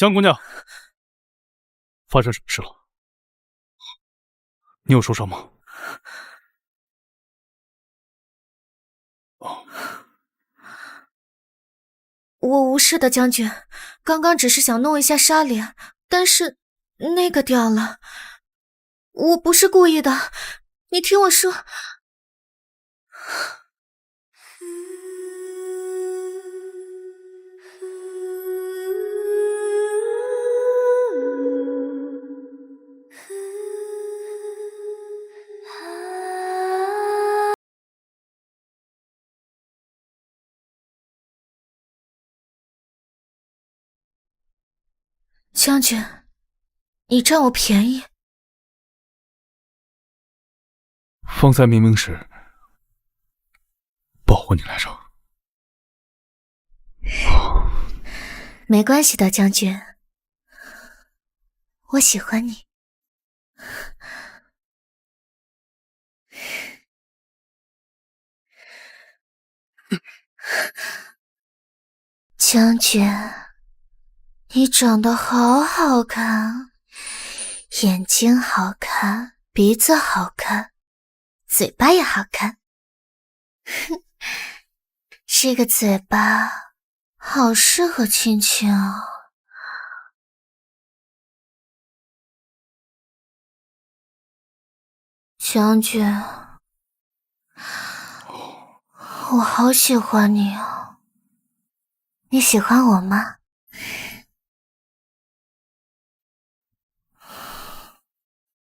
江姑娘，发生什么事了？你有受伤吗？我无事的，将军。刚刚只是想弄一下纱帘，但是那个掉了。我不是故意的，你听我说。将军，你占我便宜。方才明明是保护你来着。没关系的，将军，我喜欢你。将军，你长得好好看，眼睛好看，鼻子好看，嘴巴也好看。这个嘴巴好适合亲亲啊。将军，我好喜欢你啊。你喜欢我吗？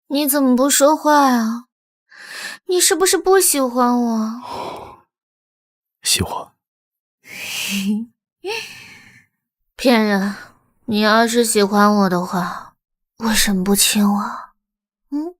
你怎么不说话啊？你是不是不喜欢我？喜欢。骗人！你要是喜欢我的话，为什么不亲我？嗯？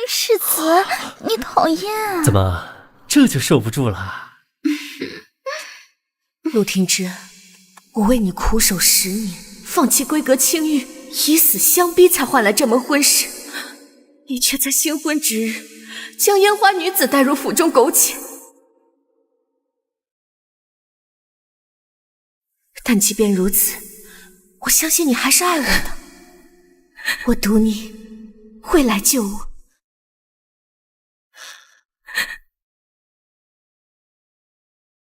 世子，你讨厌！怎么这就受不住了？陆廷之，我为你苦守10年，放弃闺阁清誉，以死相逼，才换来这门婚事。你却在新婚之日，将烟花女子带入府中苟且。但即便如此，我相信你还是爱我的。我赌你会来救我。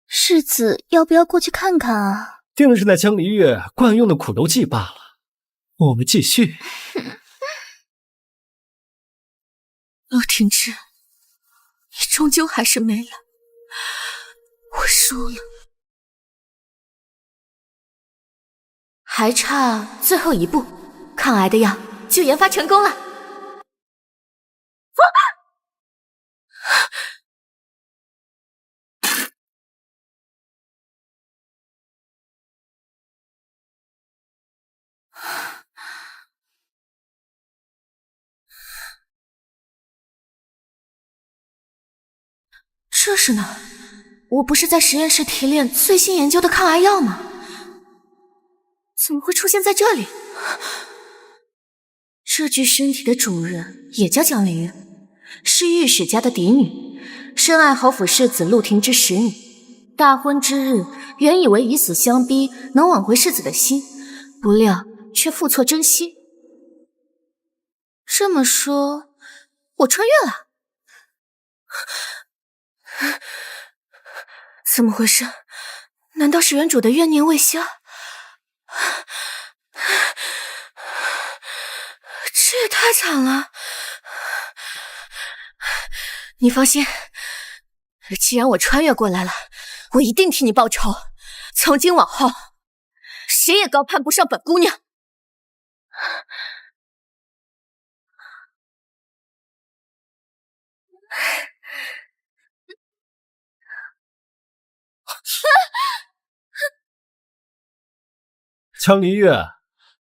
世子要不要过去看看啊？定是那江离月惯用的苦肉计罢了。我们继续。陆廷之，你终究还是没来，我输了。还差最后一步，抗癌的药就研发成功了。这是哪儿？我不是在实验室提炼最新研究的抗癌药吗？怎么会出现在这里？这具身体的主人也叫江离月，是御史家的嫡女，深爱侯府世子陆廷之10年。大婚之日，原以为以死相逼能挽回世子的心，不料却负错真心。这么说，我穿越了？怎么回事？难道是原主的怨念未消？这也太惨了！你放心，既然我穿越过来了，我一定替你报仇。从今往后，谁也高攀不上本姑娘。江离月，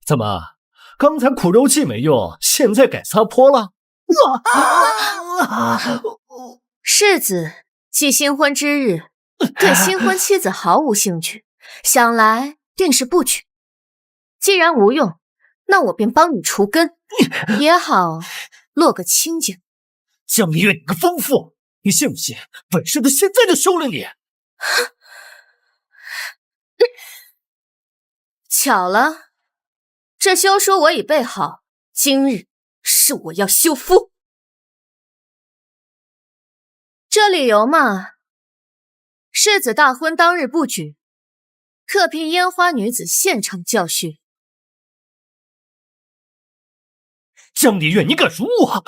怎么刚才苦肉计没用，现在改撒泼了？世子继新婚之日，对新婚妻子毫无兴趣，想来定是不举。既然无用，那我便帮你除根，也好落个清净。江离月，你个疯妇！你信不信本世子现在就休了你？巧了，这休书我已备好，今日是我要休夫。这理由嘛，世子大婚当日不举，特批烟花女子现场教训。江离月，你敢辱我？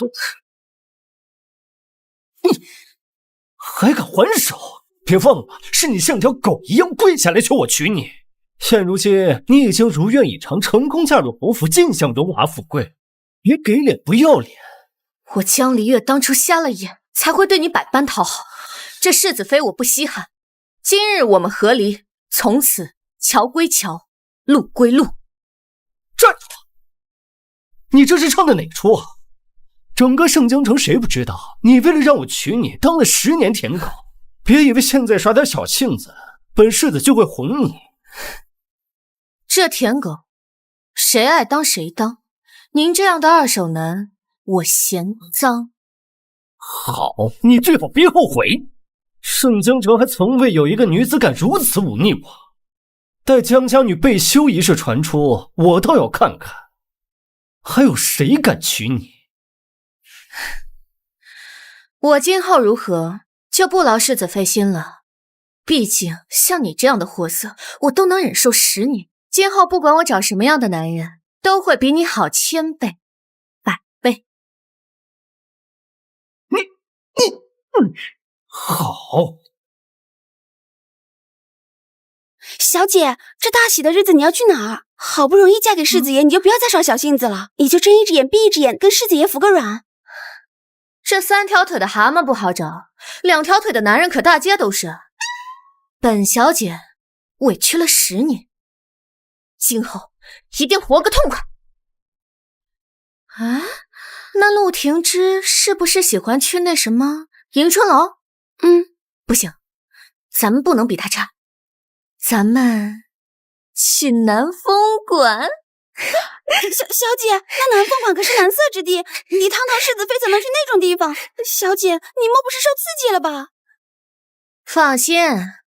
你还敢还手？别忘了，是你像条狗一样跪下来求我娶你。现如今你已经如愿以偿，成功嫁入侯府，尽享荣华富贵，别给脸不要脸！我江离月当初瞎了眼，才会对你百般讨好。这世子妃我不稀罕，今日我们和离，从此桥归桥，路归路。站住！你这是唱的哪出啊？整个盛京城谁不知道，你为了让我娶你，当了10年舔狗。别以为现在耍点小性子，本世子就会哄你。这舔狗，谁爱当谁当。您这样的二手男，我嫌脏。好，你最好别后悔。盛京城还从未有一个女子敢如此忤逆我。待江家女被休一事传出，我倒要看看，还有谁敢娶你。我今后如何，就不劳世子费心了。毕竟像你这样的货色，我都能忍受10年。今后不管我找什么样的男人，都会比你好1000倍、100倍。好。小姐，这大喜的日子你要去哪儿？好不容易嫁给世子爷，你就不要再耍小性子了，你就睁一只眼闭一只眼，跟世子爷服个软。这3条腿的蛤蟆不好找，2条腿的男人可大街都是。本小姐委屈了10年，今后一定活个痛快。啊，那陆廷之是不是喜欢去那什么迎春楼？不行，咱们不能比他差。咱们去南风馆。小姐，那南风馆可是蓝色之地，你堂堂世子妃怎么去那种地方？小姐，你莫不是受刺激了吧？放心，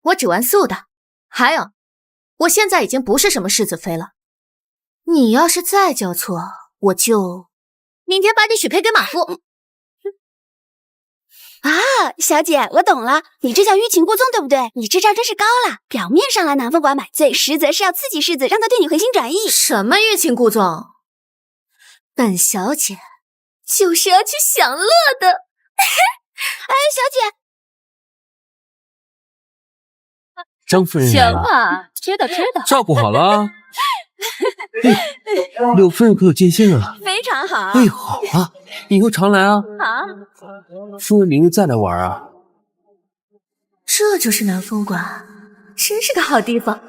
我只玩素的。还有，我现在已经不是什么世子妃了。你要是再叫错，我就明天把你许配给马夫。啊，小姐，我懂了，你这叫欲擒故纵，对不对？你这招真是高了。表面上来南风馆买醉，实则是要刺激世子，让他对你回心转意。什么欲擒故纵？本小姐就是要去享乐的。哎，小姐，张夫人来了，啊，知道。照顾好了啊。柳夫人可有见信啊？非常好。哎，好啊，以后常来啊。好。夫人明日再来玩啊。这就是南风馆，真是个好地方。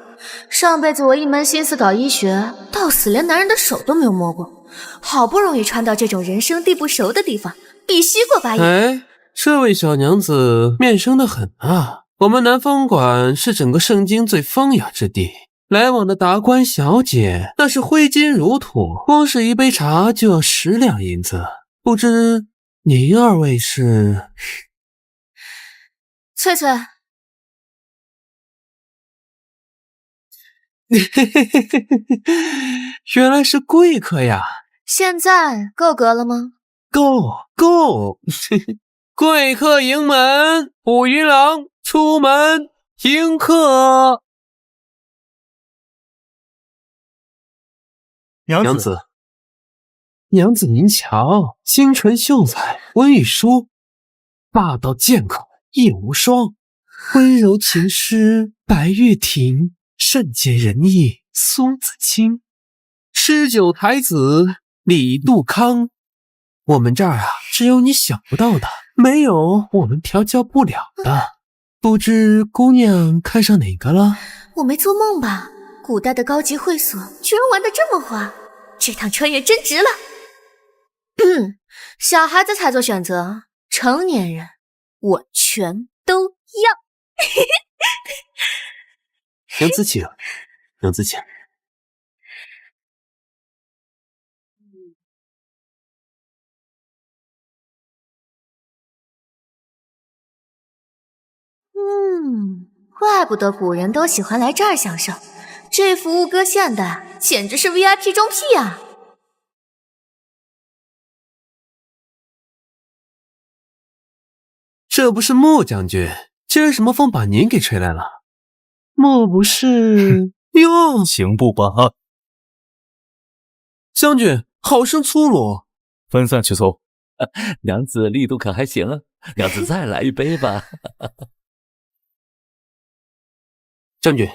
上辈子我一门心思搞医学，到死连男人的手都没有摸过，好不容易穿到这种人生地不熟的地方，必须过把瘾。哎，这位小娘子面生得很啊。我们南风馆是整个盛京最风雅之地，来往的达官小姐那是挥金如土，光是一杯茶就要10两银子。不知您二位是？翠翠，原来是贵客呀！现在够格了吗？够！贵客迎门，武云郎出门迎客。娘子您瞧，清纯秀才，温玉书，霸道剑口叶无双，温柔情诗白玉婷，善解人意苏子清，诗酒才子李杜康。我们这儿啊，只有你想不到的，没有我们调教不了的。不知姑娘看上哪个了？我没做梦吧？古代的高级会所居然玩得这么花，这趟穿越真值了。小孩子才做选择，成年人我全都要。娘子请。娘子请。怪不得古人都喜欢来这儿享受，这服务搁现的简直是 VIP 中 P 啊！这不是穆将军，今儿什么风把您给吹来了？莫不是哟？刑部办案，将军好生粗鲁，分散去搜。娘子力度可还行啊？娘子再来一杯吧。将军，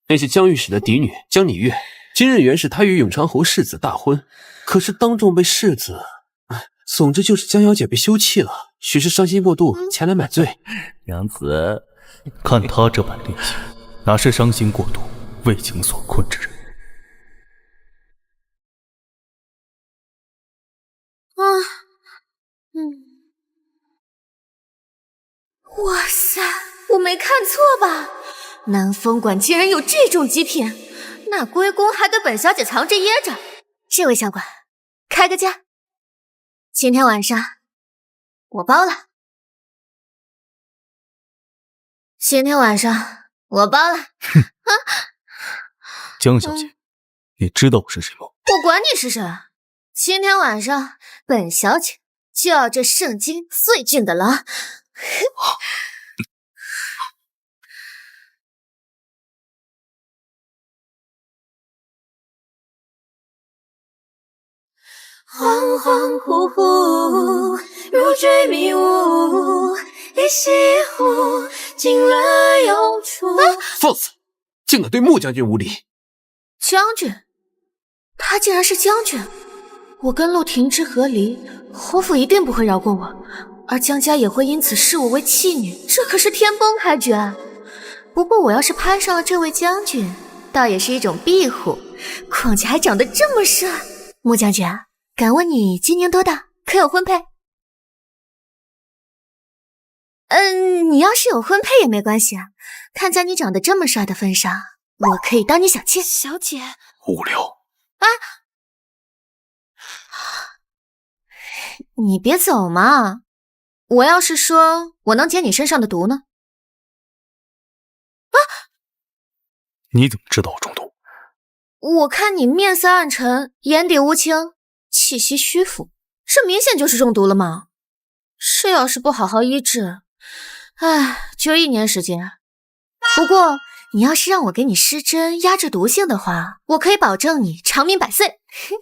那是江御史的嫡女江拟月，今日原是她与永昌侯世子大婚，可是当众被世子，总之就是江小姐被休弃了，许是伤心过度，前来买醉。娘子，看他这般烈性，哪是伤心过度、为情所困之人？哇塞，我没看错吧？南风馆竟然有这种极品，那归宫还得本小姐藏着掖着。这位相馆，开个价，今天晚上我包了。今天晚上我包了。江小姐，你知道我是谁吗？我管你是谁，今天晚上本小姐就要这圣经最俊的狼。恍恍惚惚，如坠迷雾，一西湖，惊了又出。放肆！竟敢对穆将军无礼！将军，他竟然是将军！我跟陆廷之和离，侯府一定不会饶过我，而江家也会因此视我为弃女，这可是天崩开局。不过我要是攀上了这位将军，倒也是一种庇护，况且还长得这么帅。穆将军，敢问你今年多大？可有婚配？你要是有婚配也没关系啊，看在你长得这么帅的份上，我可以当你小妾。小姐，无聊。你别走嘛！我要是说我能解你身上的毒呢？你怎么知道我中毒？我看你面色暗沉，眼底无情，气息虚浮，这明显就是中毒了嘛！这要是不好好医治，就1年时间。不过你要是让我给你施针压制毒性的话，我可以保证你长命百岁。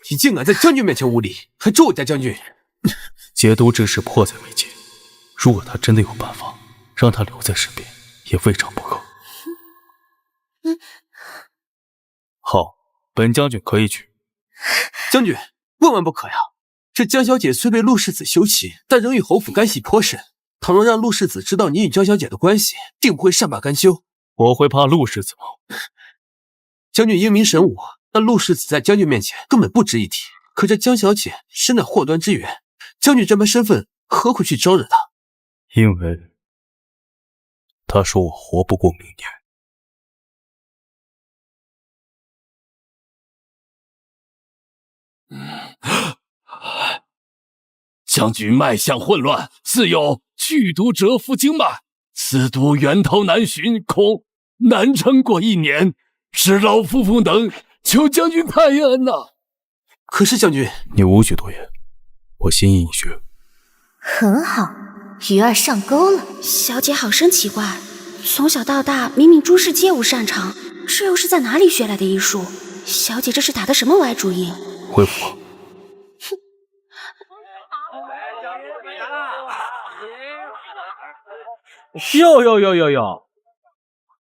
你竟敢在将军面前无礼，还咒我家将军！解毒之事迫在眉睫，如果他真的有办法让他留在身边，也未尝不可。好，本将军可以去。将军，万万不可呀！这江小姐虽被陆世子休弃，但仍与侯府干系颇深。倘若让陆世子知道你与江小姐的关系，定不会善罢甘休。我会怕陆世子吗？将军英明神武，但陆世子在将军面前根本不值一提。可这江小姐实乃祸端之源，将军这般身份，何苦去招惹她？因为他说我活不过明年。将军脉象混乱，似有剧毒蛰伏经脉，此毒源头难寻，恐难撑过1年。是老夫妇等求将军派恩呐！可是将军，你无需多言，我心意已决。很好，鱼儿上钩了。小姐好生奇怪，从小到大明明诸事皆无擅长，这又是在哪里学来的医术？小姐这是打的什么歪主意？回府吧。哟，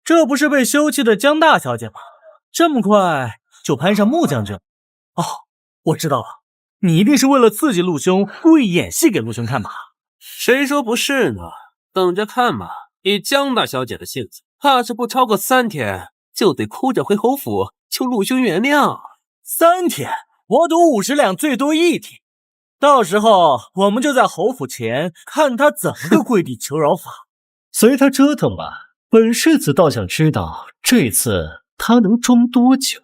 这不是被休弃的江大小姐吗？这么快就攀上穆将军？哦，我知道了，你一定是为了刺激陆兄，故意演戏给陆兄看吧？谁说不是呢？等着看吧！以江大小姐的性子，怕是不超过3天，就得哭着回侯府求陆兄原谅。3天，我赌50两，最多1天。到时候我们就在侯府前看他怎么个跪地求饶法。随他折腾吧，本世子倒想知道这次他能装多久？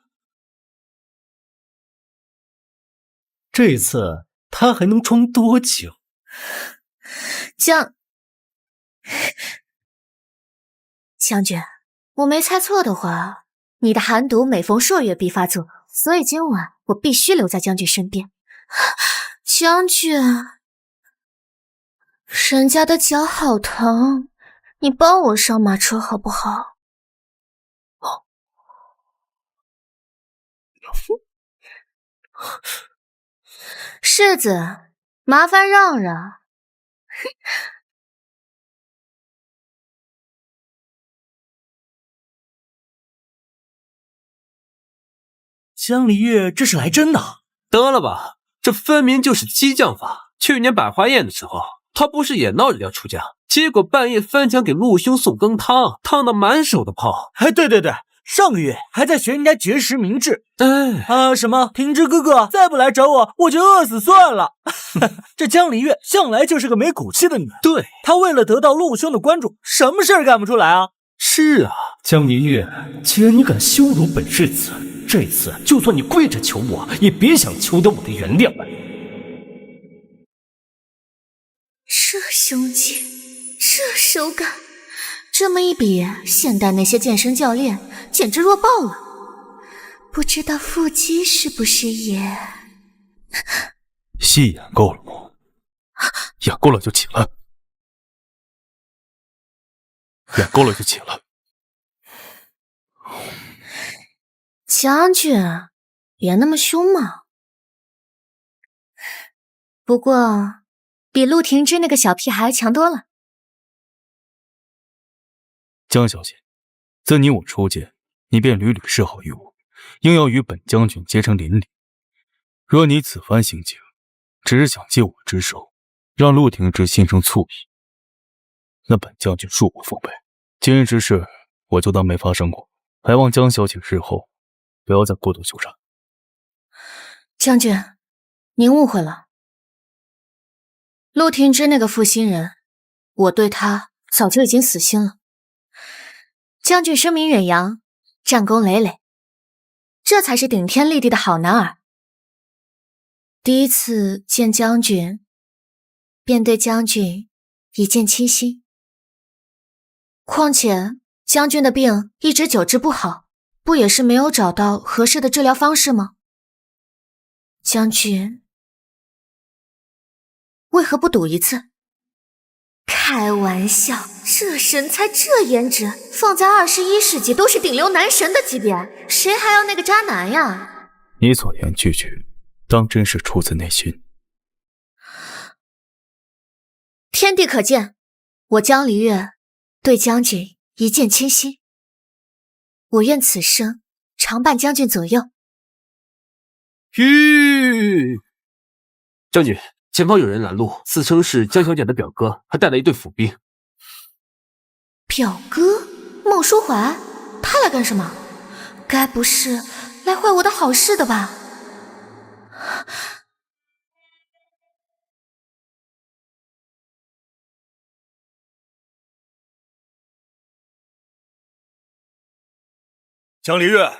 这次他还能装多久？将军，我没猜错的话，你的寒毒每逢朔月必发作，所以今晚我必须留在将军身边。将军，人家的脚好疼，你帮我上马车好不好？世子，麻烦让让。江离月这是来真的？得了吧，这分明就是激将法。去年百花宴的时候，他不是也闹着要出江，结果半夜翻墙给陆兄送羹汤，烫得满手的泡。哎，对，上个月还在学人家绝食明志。什么平之哥哥再不来找我，我就饿死算了。这江离月向来就是个没骨气的女人。对，她为了得到陆兄的关注，什么事儿干不出来啊？是啊，江离月，既然你敢羞辱本世子，这次就算你跪着求我，也别想求得我的原谅了。这胸肌，这手感，这么一比，现代那些健身教练简直弱爆了。不知道腹肌是不是也……戏演够了吗？演够了就起来，演够了就起来。将军，别那么凶嘛。不过，比陆廷之那个小屁孩强多了。江小姐，自你我初见，你便屡屡示好于我，硬要与本将军结成邻里。若你此番行径，只是想借我之手，让陆廷之心生醋意，那本将军恕我奉陪。今日之事，我就当没发生过，还望江小姐日后不要再过多纠缠。将军，您误会了。陆廷之那个负心人，我对他早就已经死心了。将军声名远扬，战功累累，这才是顶天立地的好男儿。第一次见将军，便对将军一见倾心。况且将军的病一直久治不好，不也是没有找到合适的治疗方式吗？将军为何不赌一次？开玩笑，这身材这颜值，放在21世纪都是顶流男神的级别，谁还要那个渣男呀？你所言句句，当真是出自内心。天地可见，我江离月对将军一见倾心。我愿此生常伴将军左右。将军，前方有人拦路，自称是江小姐的表哥，还带了一队府兵。表哥孟书怀，他来干什么？该不是来坏我的好事的吧？江离月，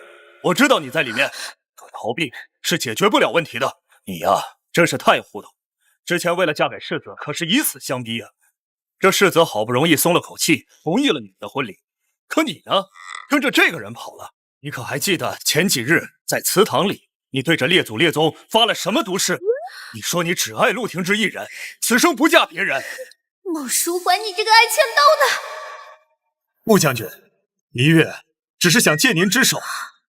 我知道你在里面，可逃避是解决不了问题的。你呀，真是太糊涂！之前为了嫁给世子，可是以死相逼啊！这世子好不容易松了口气，同意了你的婚礼，可你呢，跟着这个人跑了。你可还记得前几日在祠堂里，你对着列祖列宗发了什么毒誓？你说你只爱陆廷之一人，此生不嫁别人。孟书怀，你这个爱签到的！穆将军，离月只是想借您之手，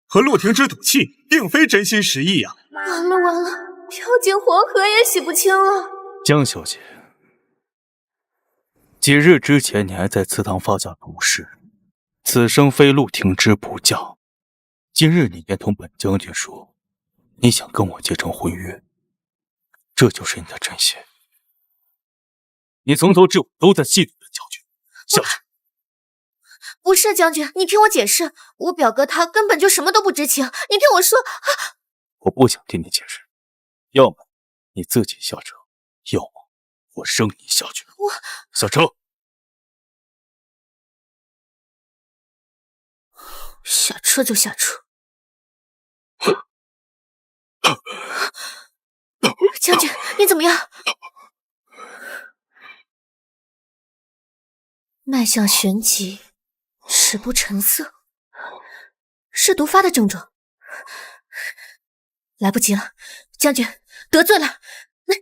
和陆廷之赌气，并非真心实意啊！完了完了，跳进黄河也洗不清了。江小姐，几日之前你还在祠堂发下毒誓，此生非陆廷之不嫁。今日你便同本将军说，你想跟我结成婚约，这就是你的真心。你从头至尾都在嫉妒本将军，小姐。不是将军，你听我解释，我表哥他根本就什么都不知情，你听我说。我不想听你解释，要么你自己下车，要么我扔你下去。下车。下车。车就下车。将军，你怎么样？脉象旋急，齿不成色，是毒发的症状。来不及了，将军得罪了。你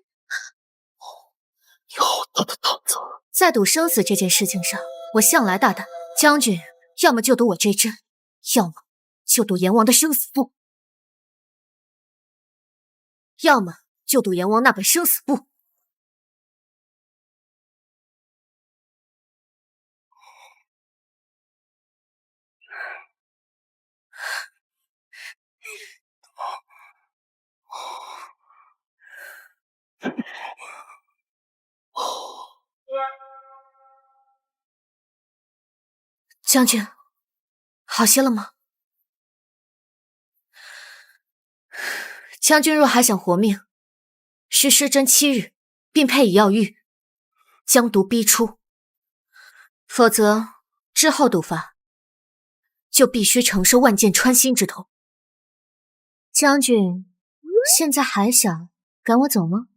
好大的胆子！在赌生死这件事情上，我向来大胆。将军要么就赌我这针，要么就赌阎王的生死簿，要么就赌阎王那本生死簿。将军，好些了吗？将军若还想活命，需施针7日，并配以药浴，将毒逼出。否则之后毒发，就必须承受万箭穿心之痛。将军现在还想赶我走吗？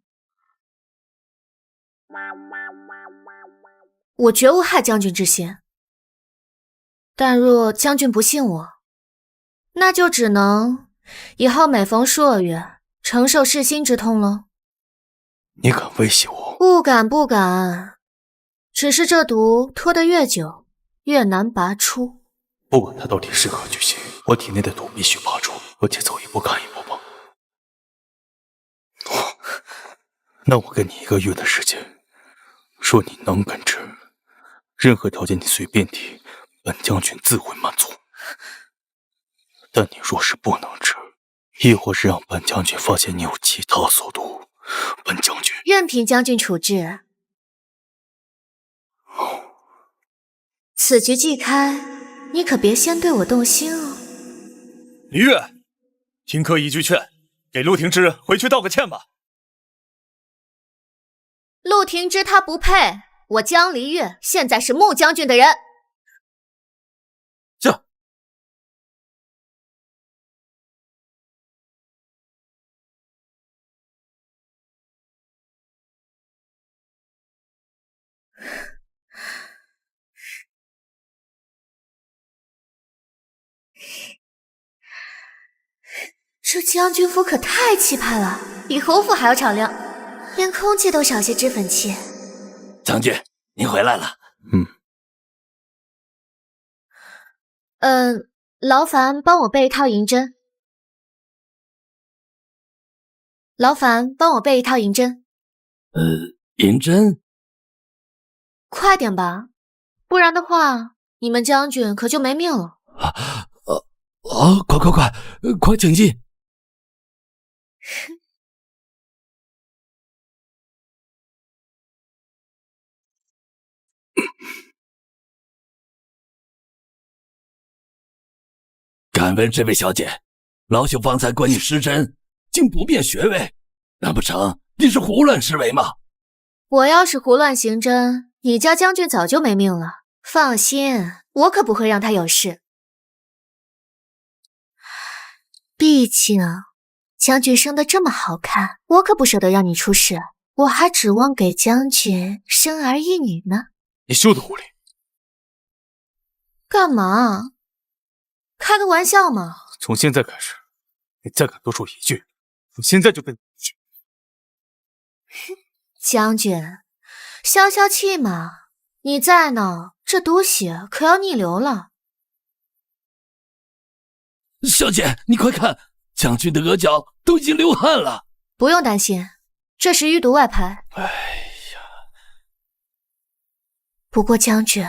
我绝无害将军之心。但若将军不信我，那就只能以后每逢朔月承受噬心之痛了。你敢威胁我？不敢不敢，只是这毒拖得越久，越难拔出。不管它到底是何居心，我体内的毒必须拔出，而且走一步看一步吧。那我给你1个月的时间，若你能根治，任何条件你随便提，本将军自会满足。但你若是不能治，亦或是让本将军发现你有其他所图，本将军任凭将军处置。此局既开，你可别先对我动心哦。离月，听客一句劝，给陆廷之回去道个歉吧。陆廷之他不配，我江离月现在是穆将军的人。这将军府可太气派了，比侯府还要敞亮，连空气都少些脂粉气。将军，您回来了。劳烦帮我备一套银针。银针？快点吧，不然的话，你们将军可就没命了。快请进。敢问这位小姐，老朽方才管你施针，竟不辨穴位，难不成你是胡乱施为吗？我要是胡乱行针，你家将军早就没命了。放心，我可不会让他有事。毕竟将军生得这么好看，我可不舍得让你出事，我还指望给将军生儿育女呢。你休得胡来！干嘛？开个玩笑嘛。从现在开始，你再敢多说一句，我现在就跟你去。将军，消消气嘛，你再闹，这毒血可要逆流了。小姐，你快看，将军的额角都已经流汗了。不用担心，这是淤毒外排。哎呀，不过将军，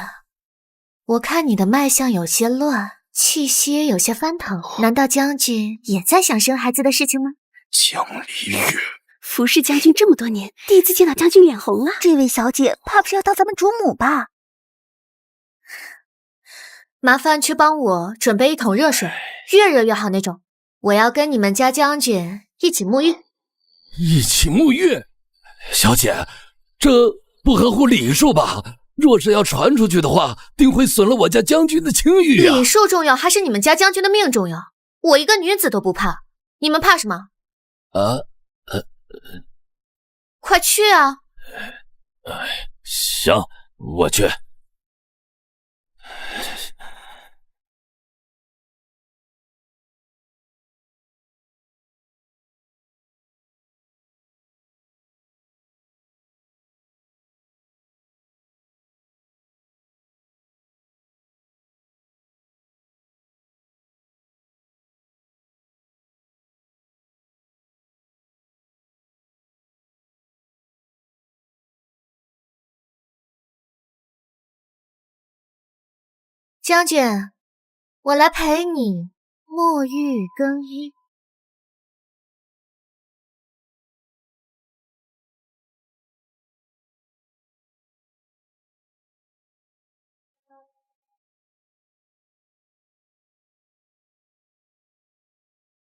我看你的脉象有些乱，气息有些翻腾，难道将军也在想生孩子的事情吗？江离月，服侍将军这么多年，第一次见到将军脸红啊！这位小姐怕不是要当咱们主母吧？麻烦去帮我准备1桶热水，越热越好那种。我要跟你们家将军一起沐浴。一起沐浴？小姐，这不合乎礼数吧？若是要传出去的话，定会损了我家将军的清誉啊！礼数重要还是你们家将军的命重要？我一个女子都不怕，你们怕什么？快去啊！行，我去。将军，我来陪你沐浴更衣。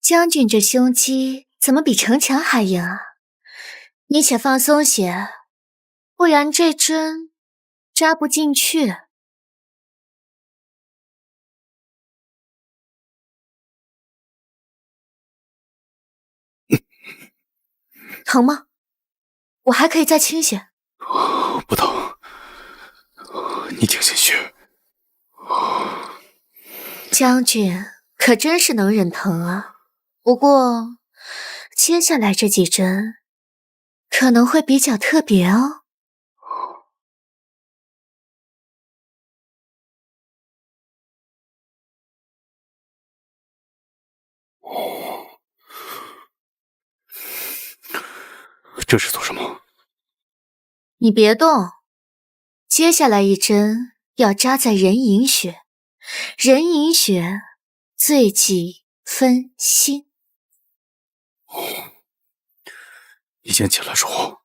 将军这胸肌怎么比城墙还硬啊？你且放松些，不然这针扎不进去。疼吗？我还可以再轻些。不疼，你挺心虚。将军可真是能忍疼啊，不过接下来这几针可能会比较特别哦。这是做什么？你别动，接下来一针要扎在人迎穴，人迎穴最忌分心。你先起来说。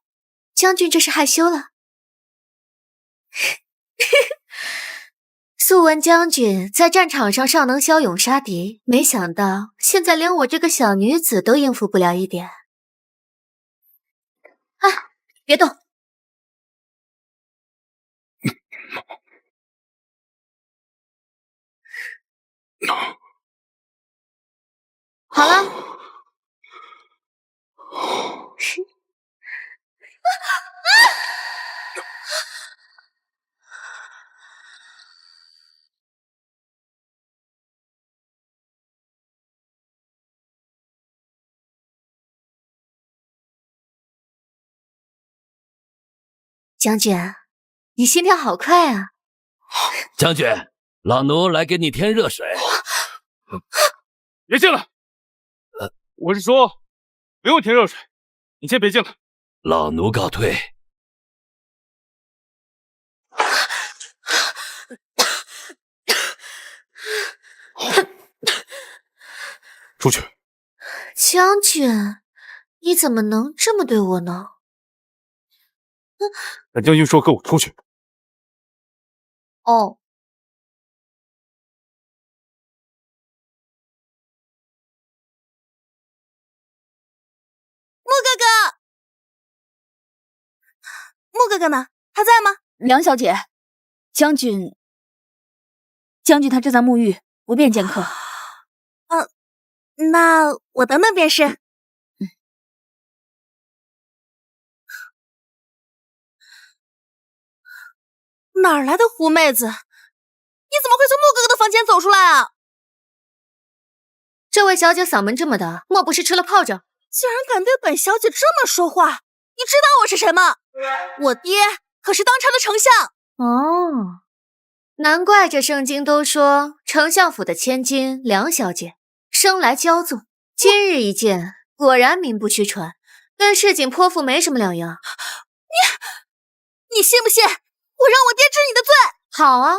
将军这是害羞了。素闻将军在战场上尚能骁勇杀敌，没想到现在连我这个小女子都应付不了一点。啊，别动！好了。将军，你心跳好快啊！将军，老奴来给你添热水。别进来！我是说，不用添热水，你先别进来。老奴告退。出去。将军，你怎么能这么对我呢？本将军说跟我出去。哦。穆哥哥呢？还在吗？梁小姐，将军他正在沐浴，不便见客。那我等等便是。哪儿来的狐妹子？你怎么会从穆哥哥的房间走出来啊？这位小姐嗓门这么大，莫不是吃了炮仗？竟然敢对本小姐这么说话！你知道我是谁吗？我爹可是当朝的丞相。哦，难怪这圣经都说丞相府的千金梁小姐生来骄纵，今日一见，果然名不虚传，跟市井泼妇没什么两样。你信不信我让我爹治你的罪？好啊，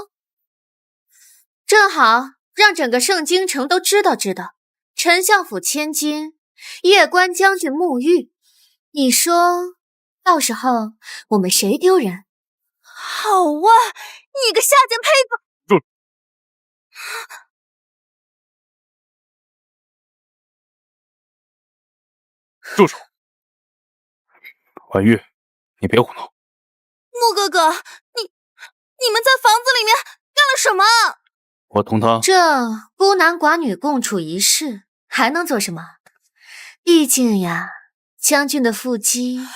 正好让整个盛京城都知道，丞相府千金夜观将军沐浴，你说到时候我们谁丢人？好啊，你个下贱胚子！住手！婉玉，你别胡闹。穆哥哥，你你们在房子里面干了什么？我同他这孤男寡女共处一室，还能做什么？毕竟呀，将军的腹肌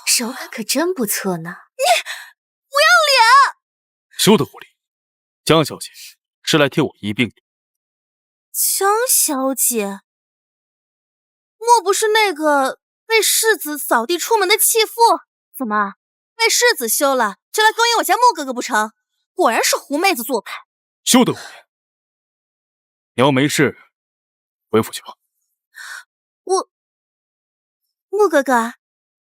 手感可真不错呢。你不要脸！休得无礼！江小姐是来替我医病的。江小姐，莫不是那个被世子扫地出门的弃妇？怎么被世子休了，就来勾引我家莫哥哥不成？果然是狐妹子做派。休得无言！你要没事，回府去吧。莫哥哥，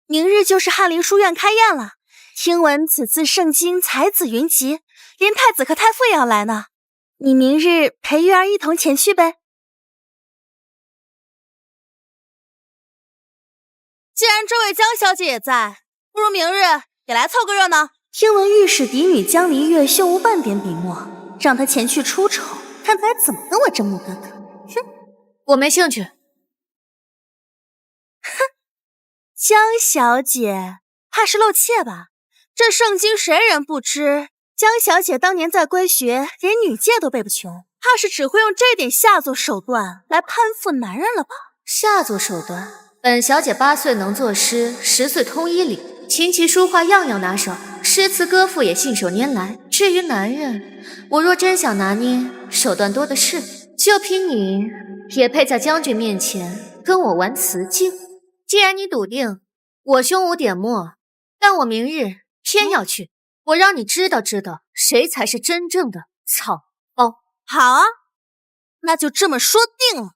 明日就是翰林书院开宴了。听闻此次盛京才子云集，连太子和太傅也要来呢。你明日陪玉儿一同前去呗。既然这位江小姐也在，不如明日也来凑个热闹。听闻御史嫡女江离月胸无半点笔墨，让她前去出丑，看她还怎么跟我争莫哥哥。哼，我没兴趣。哼，江小姐怕是露怯吧？这圣经谁人不知？江小姐当年在归学，连女诫都背不全，怕是只会用这点下作手段来攀附男人了吧？下作手段？本小姐8岁能作诗，10岁通医理，琴棋书画样样拿手，诗词歌赋也信手拈来。至于男人，我若真想拿捏，手段多的是。就凭你，也配在将军面前跟我玩雌竞？既然你笃定我胸无点墨，但我明日偏要去，我让你知道谁才是真正的草包。好啊，那就这么说定了。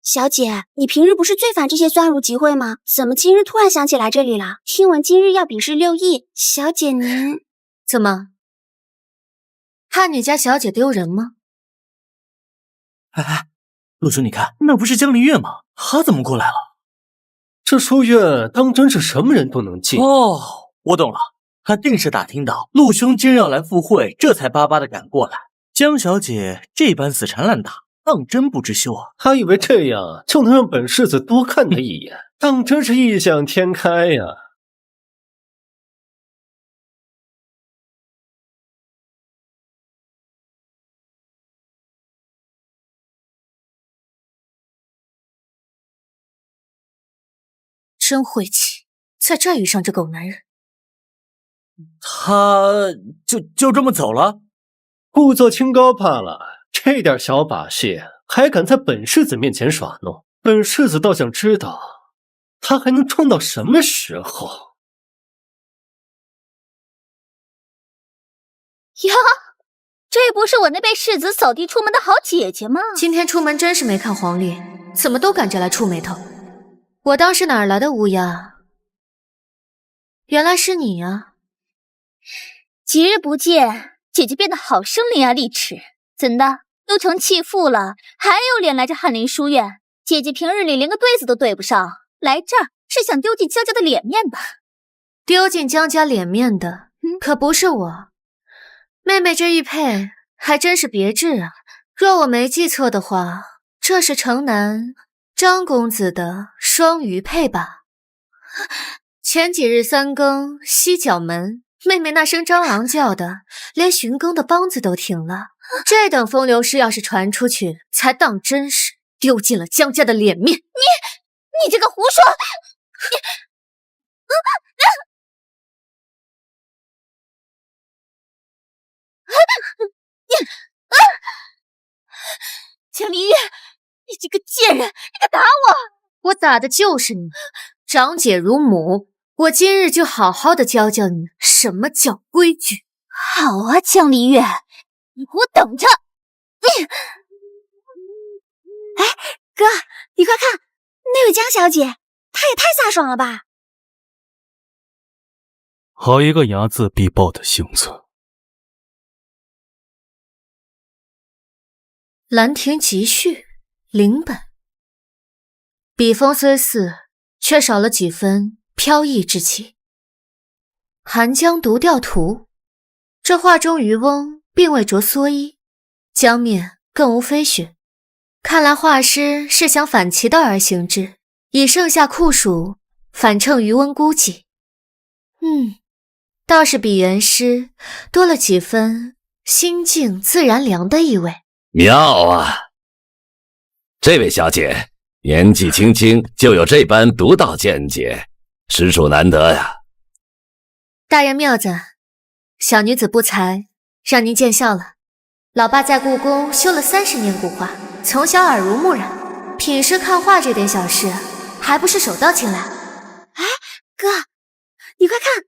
小姐，你平日不是最烦这些酸儒集会吗？怎么今日突然想起来这里了？听闻今日要比试6艺，小姐您怎么怕你家小姐丢人吗？哎，陆兄，你看，那不是江离月吗？他怎么过来了？这书院当真是什么人都能进？哦，我懂了，他定是打听到陆兄今日要来赴会，这才巴巴的赶过来。江小姐这般死缠烂打，当真不知羞啊！他以为这样就能让本世子多看他一眼，当真是异想天开呀！真晦气，在这遇上这狗男人。他就这么走了？故作清高罢了，这点小把戏还敢在本世子面前耍弄，本世子倒想知道他还能装到什么时候。呀，这不是我那被世子扫地出门的好姐姐吗？今天出门真是没看黄历，怎么都赶着来触眉头。我当是哪儿来的乌鸦，原来是你啊！几日不见，姐姐变得好生伶牙俐齿，怎的都成弃妇了，还有脸来这翰林书院？姐姐平日里连个对子都对不上，来这儿是想丢尽江家的脸面吧？丢尽江家脸面的，可不是我。妹妹这玉佩还真是别致啊！若我没记错的话，这是城南张公子的双鱼佩吧？前几日3更西角门，妹妹那声张昂叫的，连巡更的梆子都停了。这等风流事要是传出去，才当真是丢尽了江家的脸面。你这个胡说！江离月，你这个贱人，你敢打我！我打的就是你，长姐如母。我今日就好好的教教你什么叫规矩。好啊，江离月，你给我等着！哎，哥，你快看，那位江小姐，她也太飒爽了吧！好一个睚眦必报的性子。《兰亭集序》0本，笔锋虽似，却少了几分飘逸之气。《寒江独钓图》，这画中渔翁并未着蓑衣，江面更无飞雪。看来画师是想反其道而行之，以盛夏酷暑反衬余温孤寂。倒是比原诗多了几分心静自然凉的意味。妙啊！这位小姐年纪轻轻就有这般独到见解，实属难得呀。大人妙赞，小女子不才，让您见笑了。老爸在故宫修了30年古画，从小耳濡目染，品诗看画这点小事，还不是手到擒来。哎，哥，你快看，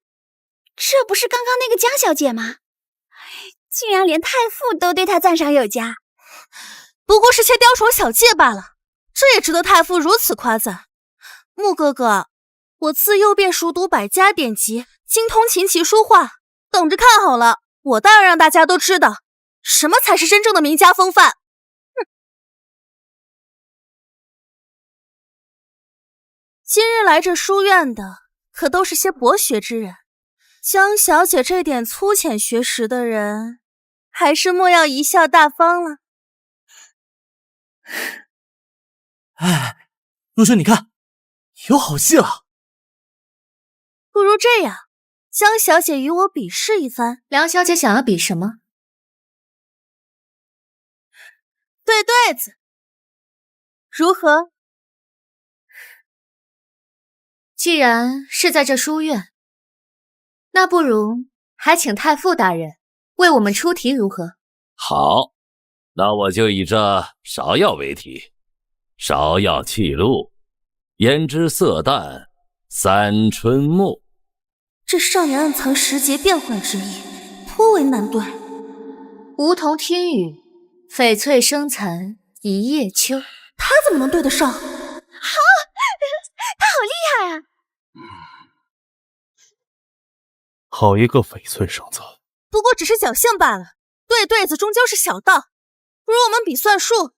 这不是刚刚那个江小姐吗？竟然连太傅都对她赞赏有加。不过是些雕虫小技罢了，这也值得太傅如此夸赞。穆哥哥，我自幼便熟读百家典籍，精通琴棋书画，等着看好了，我当然让大家都知道什么才是真正的名家风范。今日来这书院的可都是些博学之人，江小姐这点粗浅学识的人，还是莫要贻笑大方了。哎，陆兄，你看，有好戏了。不如这样，江小姐与我比试一番。梁小姐想要比什么？对对子，如何？既然是在这书院，那不如还请太傅大人为我们出题如何？好，那我就以这芍药为题。芍药气露，胭脂色淡，三春木。这少年暗藏时节变换之意，颇为难对。梧桐听雨，翡翠生残一叶秋。他怎么能对得上？好，他好厉害啊！好一个翡翠生残！不过只是侥幸罢了，对对子终究是小道，不如我们比算术，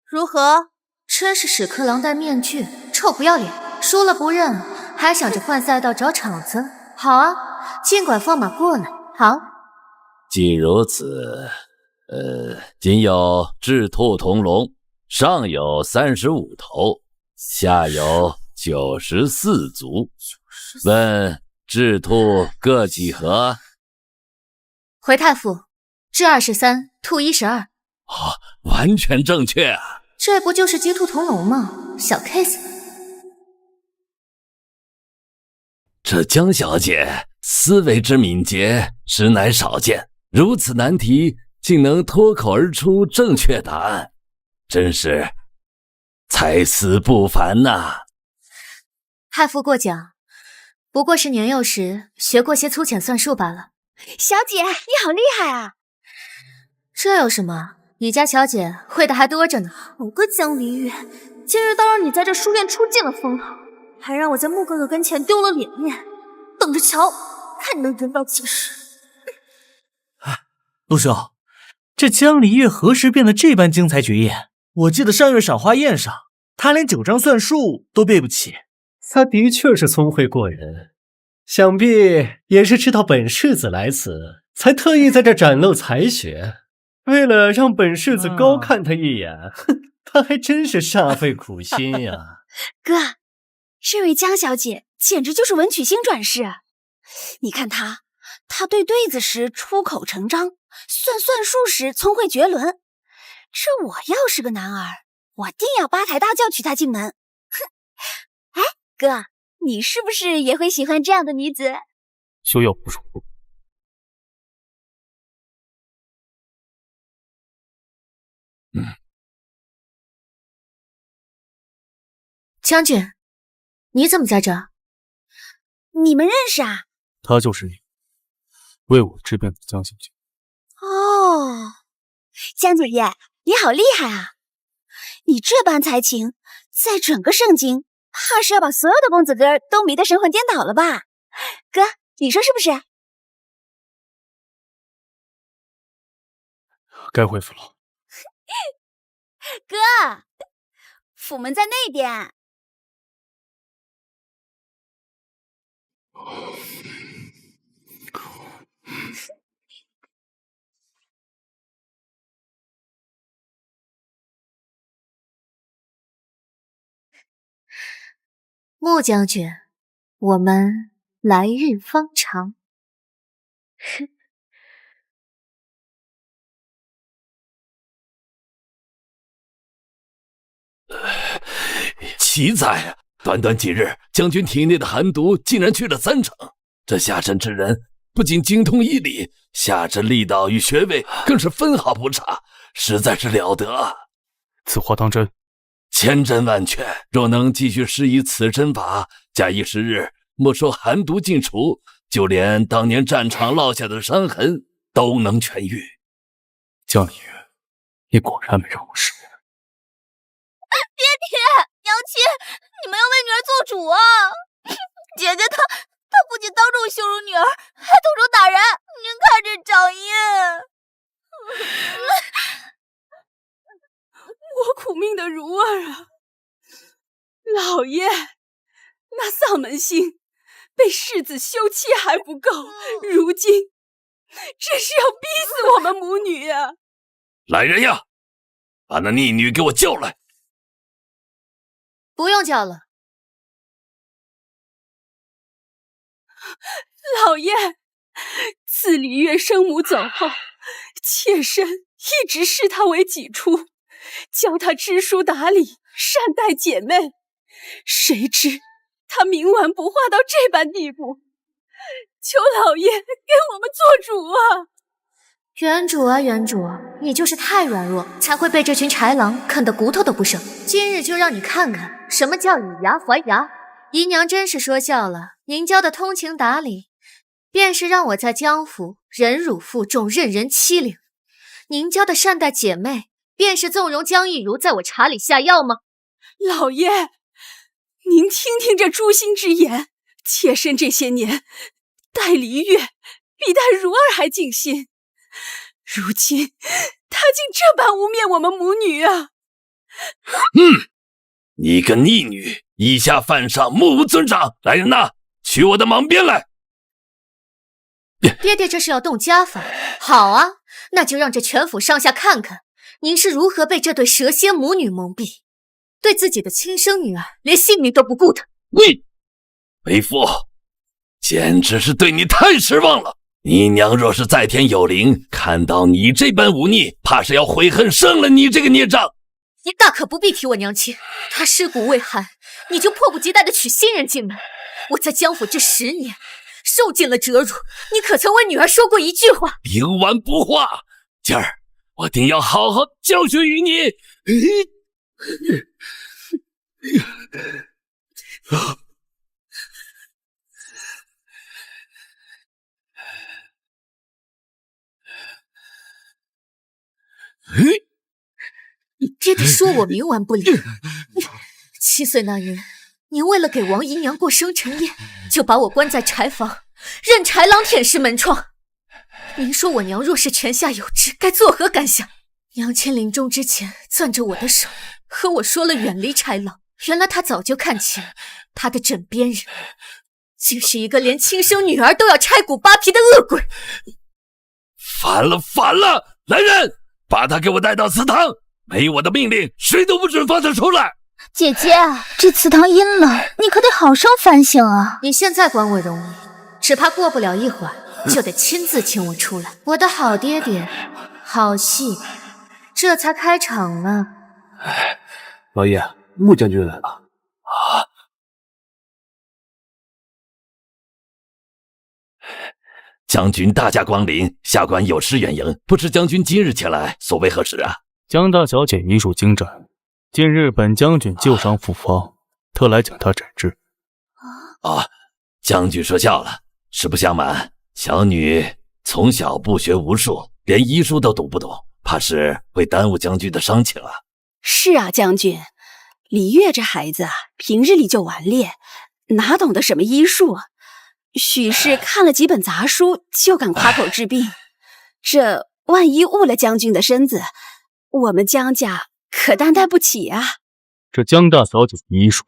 如何？真是屎壳郎戴面具，臭不要脸，输了不认，还想着换赛道找场子。好啊，尽管放马过来。好，既如此，仅有赤兔同笼，上有35头，下有94足。问赤兔各几何？回太傅，雉23，兔12。完全正确啊！这不就是鸡兔同笼吗？小 case。这江小姐思维之敏捷，实乃少见。如此难题，竟能脱口而出正确答案，真是才思不凡呐！太傅过奖，不过是年幼时学过些粗浅算术罢了。小姐，你好厉害啊！这有什么？你家小姐会的还多着呢。好个江离月，今日倒让你在这书院出尽了风头，还让我在穆哥哥跟前丢了脸面。等着瞧，看你能人到几时！陆兄，这江离月何时变得这般精才绝艳？我记得上月赏花宴上，他连9章算术都背不起。他的确是聪慧过人，想必也是知道本世子来此，才特意在这展露才学。为了让本世子高看他一眼，他还真是煞费苦心呀。哥，这位江小姐简直就是文曲星转世。你看她对对子时出口成章，算术时聪慧绝伦。这我要是个男儿，我定要8抬大轿娶她进门。哼！哎，哥，你是不是也会喜欢这样的女子？休要胡说！将军，你怎么在这？你们认识啊？她就是你为我之变的江小姐。哦，江姐姐，你好厉害啊！你这般才情，在整个圣经，怕是要把所有的公子哥都迷得神魂颠倒了吧？哥，你说是不是？该恢复了。哥，府门在那边。穆将军，我们来日方长。奇哉啊！短短几日，将军体内的寒毒竟然去了3成。这下身之人不仅精通医理，下身力道与穴位更是分毫不差，实在是了得。此话当真？千真万确。若能继续施以此针法，假以时日，莫说寒毒尽除，就连当年战场落下的伤痕都能痊愈。江离月，你果然没让我失望。爹，娘亲，你们要为女儿做主啊！姐姐她不仅当众羞辱女儿，还动手打人，您看这掌印。我苦命的如儿啊，老爷，那丧门星被世子休妻还不够，如今这是要逼死我们母女啊！来人呀，把那逆女给我叫来。不用叫了。老爷，自李月生母走后，妾身一直视她为己出，教她知书达理，善待姐妹。谁知她冥顽不化到这般地步，求老爷给我们做主啊！原主啊，原主，你就是太软弱，才会被这群豺狼啃得骨头都不剩。今日就让你看看什么叫以牙还牙。姨娘真是说笑了，您教的通情达理，便是让我在江府忍辱负重，任人欺凌；您教的善待姐妹，便是纵容江一如在我茶里下药吗？老爷，您听听这诛心之言，妾身这些年待黎月比待如儿还尽心，如今他竟这般污蔑我们母女啊！你个逆女，以下犯上，目无尊长！来人呐，取我的蟒鞭来！爹爹这是要动家法？好啊，那就让这全府上下看看，您是如何被这对蛇蝎母女蒙蔽，对自己的亲生女儿连性命都不顾的。喂，为父，简直是对你太失望了！你娘若是在天有灵，看到你这般忤逆，怕是要悔恨生了你这个孽障。你大可不必提我娘亲，她尸骨未寒，你就迫不及待地娶新人进门。我在江府这10年，受尽了折辱，你可曾为女儿说过一句话？冥顽不化，今儿我定要好好教训于你！爹爹说我冥顽不灵。7岁那年，您为了给王姨娘过生辰宴，就把我关在柴房，任豺狼舔舐门窗。您说我娘若是泉下有知，该作何感想？娘亲临终之前攥着我的手，和我说了远离豺狼。原来她早就看清，她的枕边人竟是一个连亲生女儿都要拆骨扒皮的恶鬼。反了，反了！来人，把他给我带到祠堂，没我的命令，谁都不准放他出来。姐姐，这祠堂阴了，你可得好生反省啊！你现在管我容易，只怕过不了一会儿就得亲自请我出来。我的好爹爹，好戏这才开场呢。老爷，穆将军来了。将军大驾光临，下官有失远迎，不知将军今日前来，所为何事啊？江大小姐医术精湛，近日本将军旧伤复发，特来将她诊治。将军说笑了，实不相瞒，小女从小不学无术，连医书都读不懂，怕是会耽误将军的伤情啊。是啊，将军，李月这孩子啊，平日里就顽劣，哪懂得什么医术啊？许是看了几本杂书就敢夸口治病，这万一误了将军的身子，我们江家可担待不起啊！这江大小姐的医术，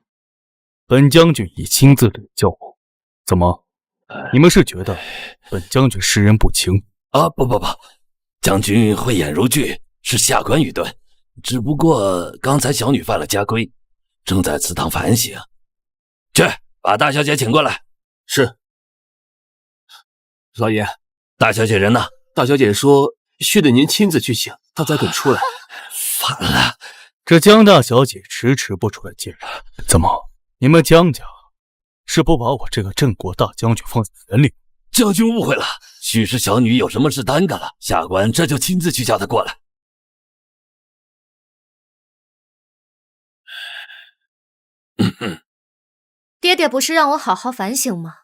本将军已亲自领教过。怎么，你们是觉得本将军识人不清？不，将军慧眼如炬，是下官愚钝。只不过刚才小女犯了家规，正在祠堂反省。去把大小姐请过来。是。老爷，大小姐人呢？大小姐说需得您亲自去请，她才肯出来。烦了，这江大小姐迟迟不出来见人，怎么你们江家是不把我这个镇国大将军放在眼里？将军误会了，许是小女有什么事耽搁了，下官这就亲自去叫她过来。爹爹不是让我好好反省吗？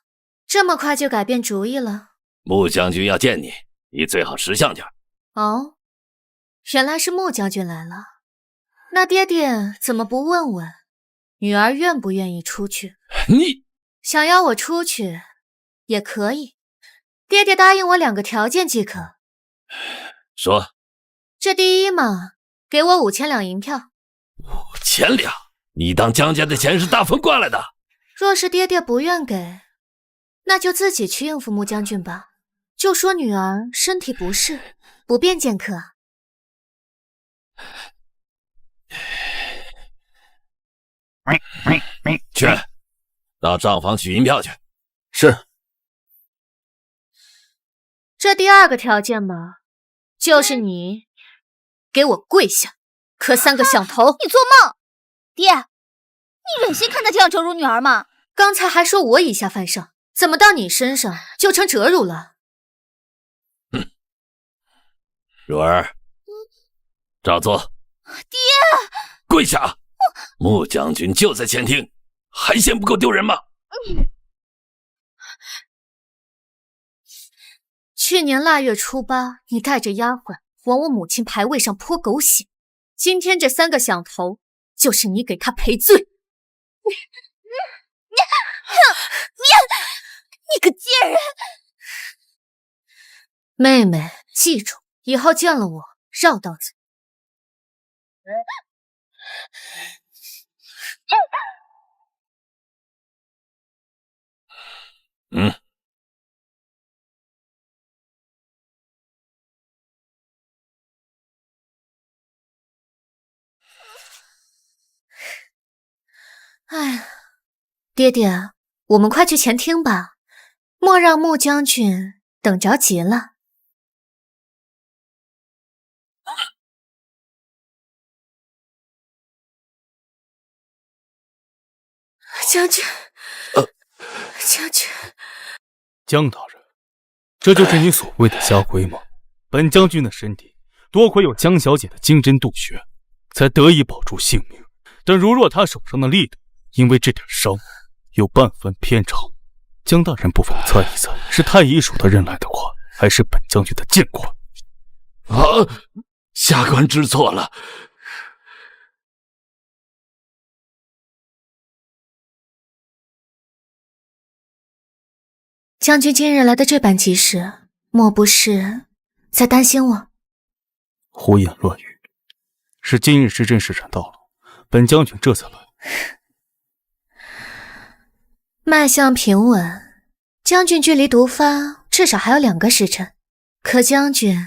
这么快就改变主意了？穆将军要见你，你最好识相点。哦，原来是穆将军来了。那爹爹怎么不问问女儿愿不愿意出去？你想要我出去也可以，爹爹答应我2个条件即可。说。这第一嘛，给我5000两银票。5000两？你当江家的钱是大风刮来的？若是爹爹不愿给，那就自己去应付穆将军吧。就说女儿身体不适，不便见客。去，到账房取银票去。是。这第2个条件嘛，就是你给我跪下，磕3个响头。你做梦！爹，你忍心看她这样折辱女儿吗？刚才还说我以下犯上，怎么到你身上就成折辱了？茹儿，照做。爹，跪下！穆将军就在前厅，还嫌不够丢人吗？去年腊月初8，你带着丫鬟往我母亲牌位上泼狗血，今天这3个响头，就是你给他赔罪。你个贱人！妹妹，记住，以后见了我绕道走。哎呀，爹爹，我们快去前厅吧，莫让穆将军等着急了。将军，将军，江大人，这就是你所谓的家规吗？本将军的身体多亏有江小姐的金针渡穴，才得以保住性命。但如若他手上的力道因为这点伤有半分偏差，江大人不妨猜一猜，是太医署的人来的快，还是本将军的剑快？下官知错了。将军今日来的这般及时，莫不是在担心我？胡言乱语，是今日时辰使然到了，本将军这才来。脉象平稳，将军距离毒发至少还有2个时辰，可将军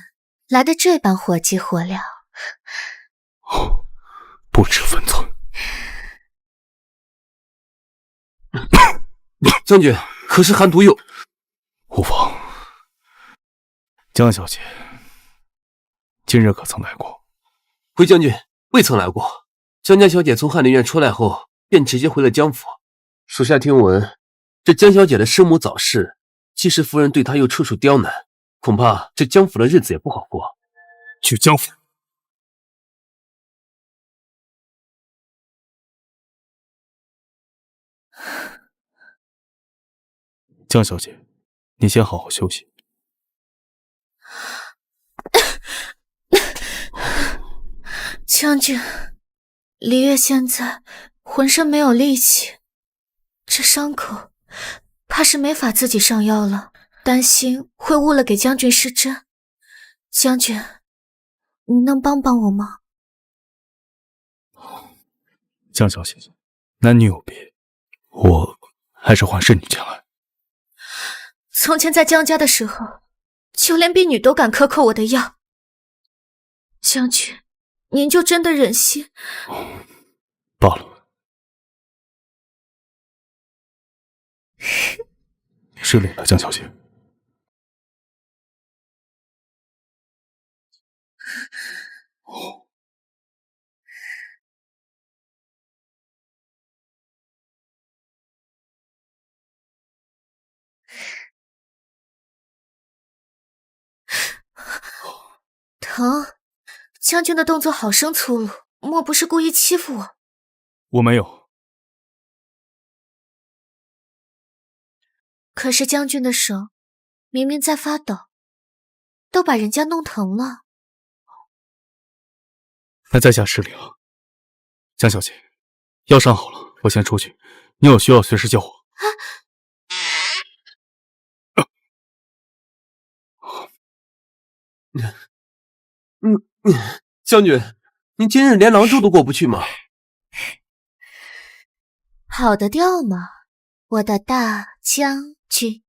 来的这般火急火燎，不知分寸。将军，可是寒毒有？无妨。江小姐，今日可曾来过？回将军，未曾来过。江家小姐从翰林院出来后，便直接回了江府。属下听闻，这江小姐的生母早逝，季氏夫人对她又处处刁难，恐怕这江府的日子也不好过。去江府。江小姐，你先好好休息。将军，黎月现在浑身没有力气，这伤口怕是没法自己上药了，担心会误了给将军施针。将军，你能帮帮我吗？江小姐，男女有别，我还是还侍女前来。从前在江家的时候，就连婢女都敢克扣我的药。将军，您就真的忍心？罢了。失礼了，江小姐。疼，将军的动作好生粗鲁，莫不是故意欺负我？我没有。可是将军的手明明在发抖，都把人家弄疼了。那在下失礼了，江小姐，药伤好了，我先出去，你有需要随时叫我。将军，您今日连廊柱都过不去吗？跑得掉吗，我的大将军？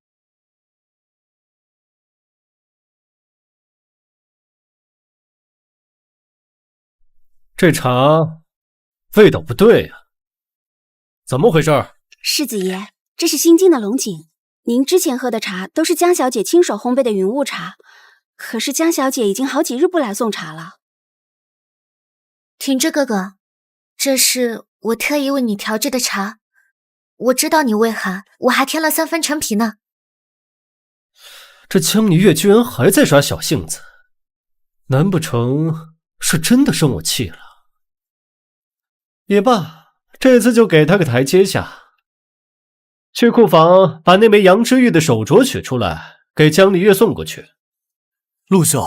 这茶味道不对呀，怎么回事？世子爷，这是新进的龙井，您之前喝的茶都是江小姐亲手烘焙的云雾茶，可是江小姐已经好几日不来送茶了。挺之哥哥，这是我特意为你调制的茶，我知道你胃寒，我还添了3分陈皮呢。这江离月居然还在耍小性子，难不成是真的生我气了？也罢，这次就给他个台阶下。去库房把那枚杨之玉的手镯取出来，给江离月送过去。陆兄，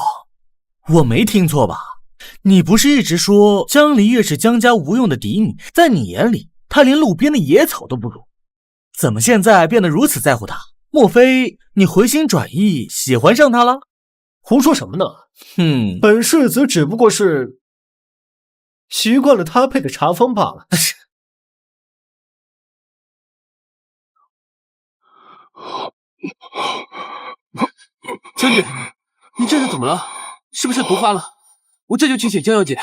我没听错吧？你不是一直说江离月是江家无用的嫡女，在你眼里她连路边的野草都不如，怎么现在变得如此在乎她？莫非你回心转意喜欢上她了？胡说什么呢？本世子只不过是习惯了他配的茶方罢了。将军，你这是怎么了？是不是毒发了？我这就去请江小姐。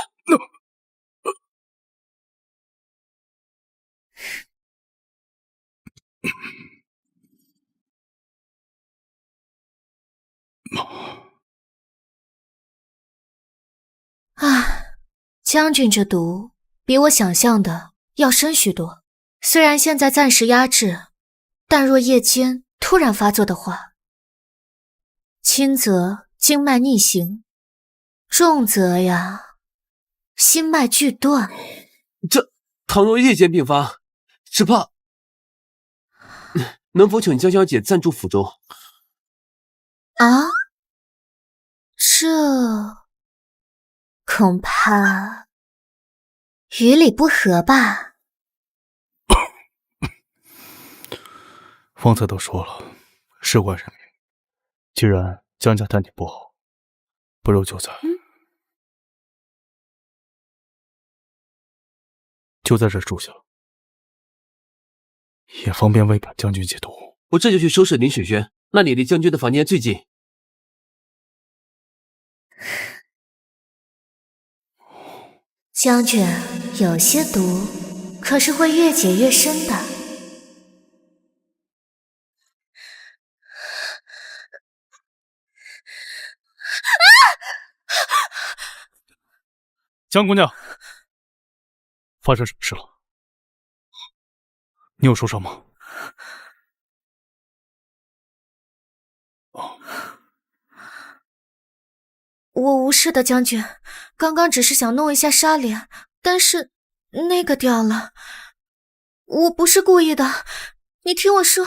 唉，将军这毒比我想象的要深许多。虽然现在暂时压制，但若夜间突然发作的话，轻则经脉逆行，重则呀，心脉俱断。这倘若夜间病发，只怕……能否请江小姐暂住府中？啊？这恐怕于理不合吧？方才都说了，事关人命，既然江家谈点不好，不如就在这住下，也方便为本将军解毒。我这就去收拾林雪轩，那里离将军的房间最近。将军，有些毒可是会越解越深的。江姑娘，发生什么事了？你有受伤吗？我无事的，将军。刚刚只是想弄一下纱帘，但是那个掉了。我不是故意的，你听我说。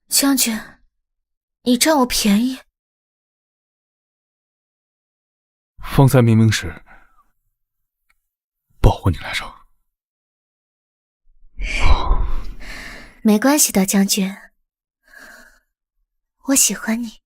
将军，你占我便宜。方才明明是保护你来着。没关系的，将军，我喜欢你。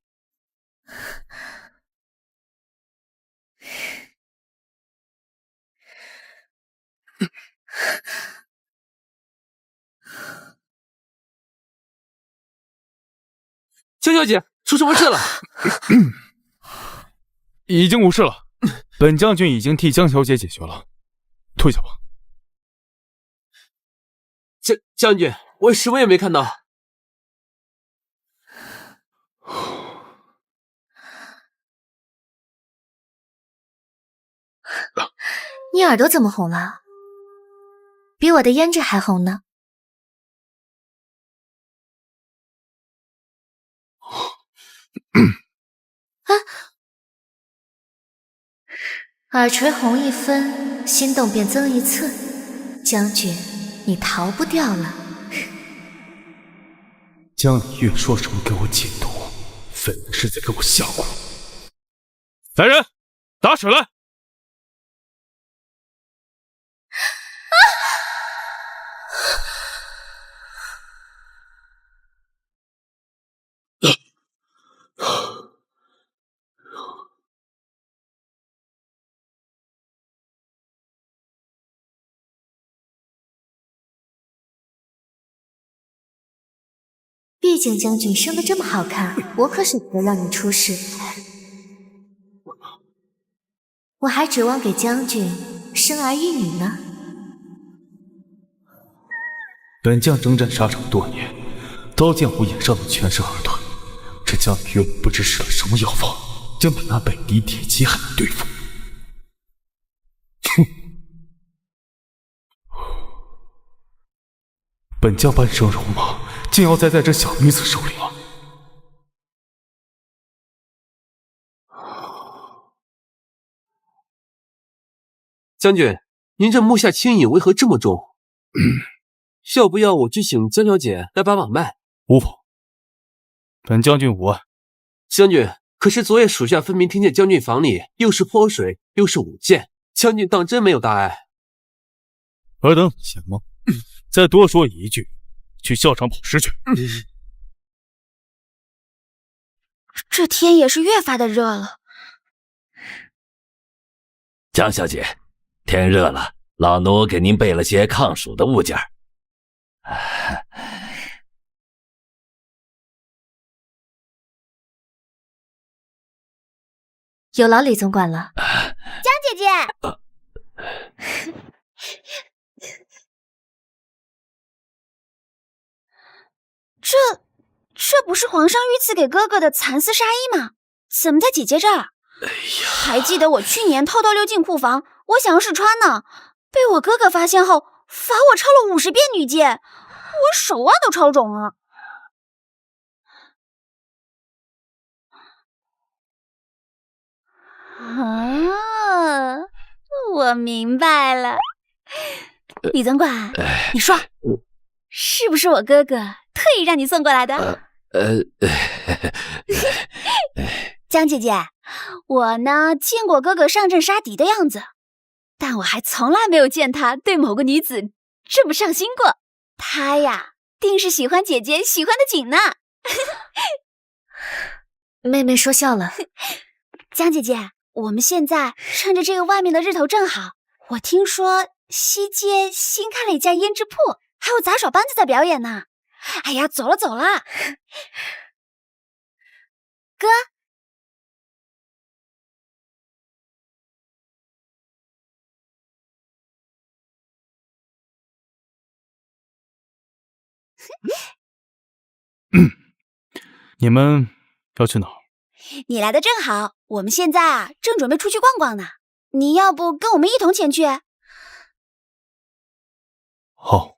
江小姐，出什么事了？已经无事了，本将军已经替江小姐解决了，退下吧。将军，我什么也没看到。你耳朵怎么红了？比我的胭脂还红呢。啊！耳垂红一分，心动便增一寸。将军，你逃不掉了。江离月说什么给我解毒，分明是在给我吓唬。来人，打水来！毕竟将军生得这么好看，我可舍不得让你出事。我还指望给将军生儿育女呢。本将征战沙场多年，刀剑无眼上的全身而断。这江离月不知使了什么药方，竟比那北狄铁骑还难对付。哼！本将半生戎马，竟要栽在这小女子手里了。将军，您这目下轻饮为何这么重？要不要我去请江小姐来把把脉？无妨，本将军无碍。将军，可是昨夜属下分明听见将军房里又是泼水又是舞剑，将军当真没有大碍？尔等闲吗？再多说一句，去校场跑尸去。这天也是越发的热了。江小姐，天热了，老奴给您备了些抗暑的物件。有劳李总管了。江姐姐，这不是皇上御赐给哥哥的蚕丝纱衣吗？怎么在姐姐这儿？还记得我去年偷溜进库房，我想要试穿呢，被我哥哥发现后，罚我抄了50遍女戒，我手腕都超肿了。啊，我明白了，李总管，你说是不是我哥哥特意让你送过来的？江姐姐，我呢见过哥哥上阵杀敌的样子，但我还从来没有见他对某个女子这么上心过。他呀，定是喜欢姐姐喜欢的紧呢。妹妹说笑了。江姐姐，我们现在趁着这个外面的日头正好，我听说西街新开了一家胭脂铺，还有杂耍班子在表演呢。哎呀，走了走了，哥。你们要去哪儿？你来的正好，我们现在啊正准备出去逛逛呢。你要不跟我们一同前去？好。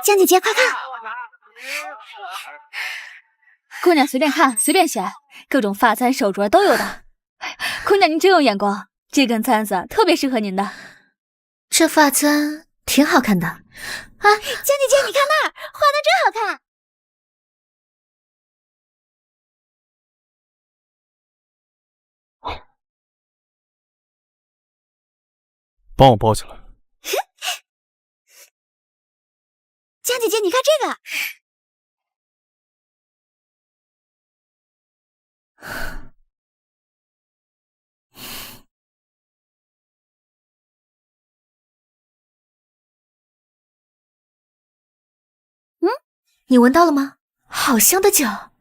江姐姐，快看！姑娘随便看，随便选，各种发簪、手镯都有的。姑娘您真有眼光，这根簪子特别适合您的。这发簪挺好看的啊！江姐姐，你看那儿，画的真好看。帮我包起来。江姐姐，你看这个。你闻到了吗？好香的酒！啊，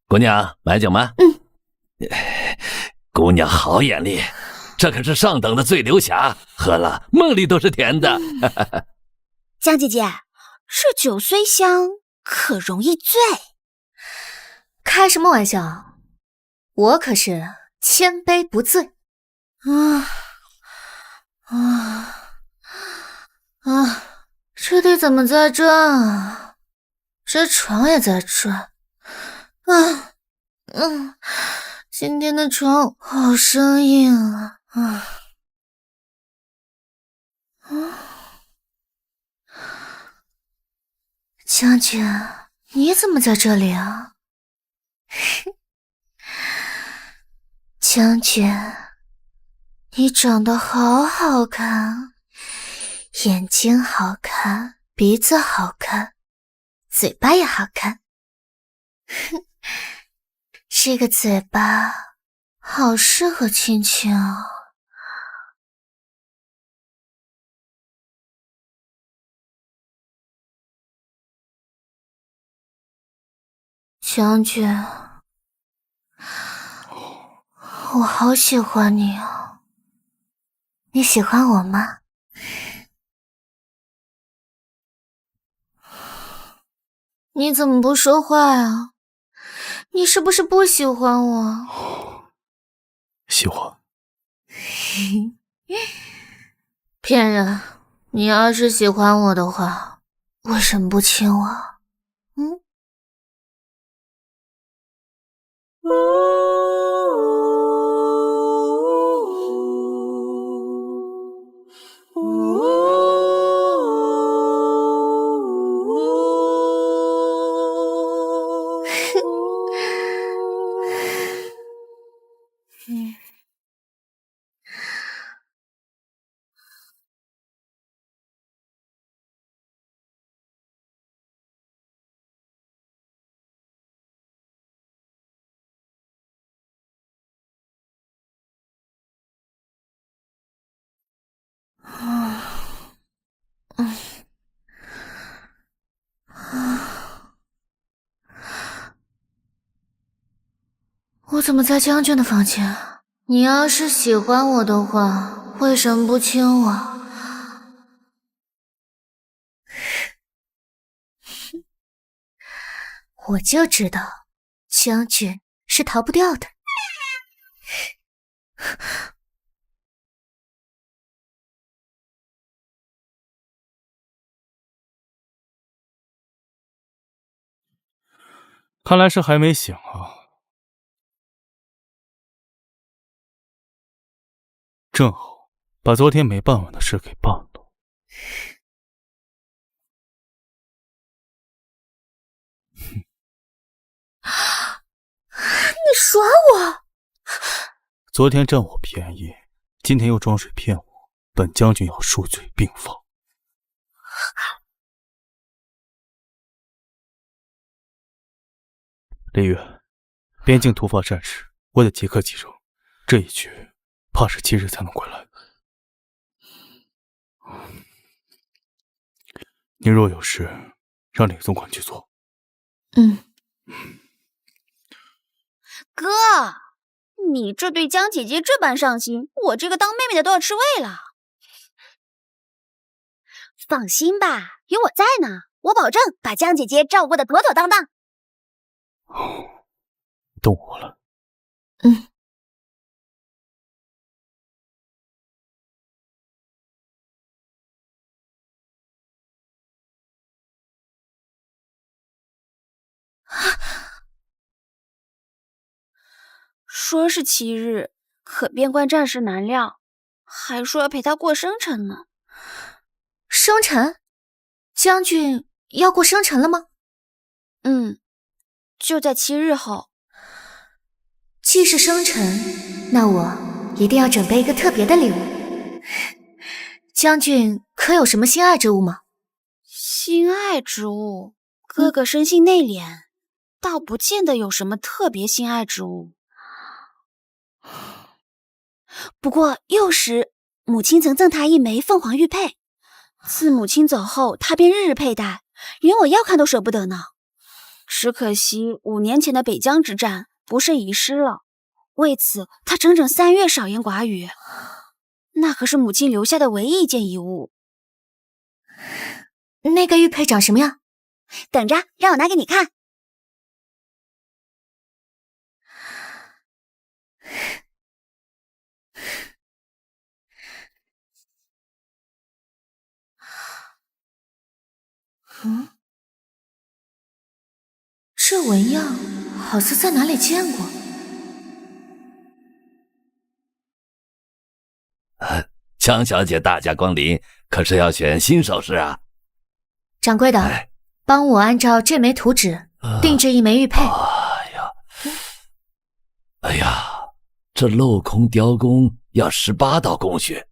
姑娘，买酒吗？姑娘好眼力，这可是上等的醉流霞，喝了梦里都是甜的。江姐姐，这酒虽香，可容易醉。开什么玩笑？我可是千杯不醉。这地怎么在转啊？这床也在转。今天的床好生硬啊！将军，你怎么在这里啊？将军，你长得好好看，眼睛好看，鼻子好看，嘴巴也好看。这个嘴巴好适合亲亲啊！将军，我好喜欢你啊！你喜欢我吗？你怎么不说话啊？你是不是不喜欢我？喜欢。骗人！你要是喜欢我的话，为什么不亲我？我怎么在将军的房间？你要是喜欢我的话，为什么不亲我？我就知道，将军是逃不掉的。看来是还没醒啊。正好把昨天没办完的事给办了。你耍我！昨天占我便宜，今天又装水骗我，本将军要数罪并罚。李月，边境突发战事，我得即刻启程，这一去怕是7日才能归来。你若有事，让李总管去做。哥，你这对江姐姐这般上心，我这个当妹妹的都要吃味了。放心吧，有我在呢，我保证把江姐姐照顾得妥妥当当。动我了。说是7日，可边关战事难料，还说要陪他过生辰呢。生辰？将军要过生辰了吗？就在7日后。既是生辰，那我一定要准备一个特别的礼物。将军可有什么心爱之物吗？心爱之物，哥哥生性内敛，倒不见得有什么特别心爱之物。不过幼时母亲曾赠他一枚凤凰玉佩，自母亲走后，他便日日佩戴，连我要看都舍不得呢。只可惜5年前的北疆之战不慎遗失了，为此他整整3月少言寡语。那可是母亲留下的唯一一件遗物。那个玉佩长什么样？等着，让我拿给你看。这纹样好似在哪里见过。江小姐大驾光临，可是要选新首饰啊？掌柜的，帮我按照这枚图纸定制一枚玉佩。哎呀，这镂空雕工要18道工序，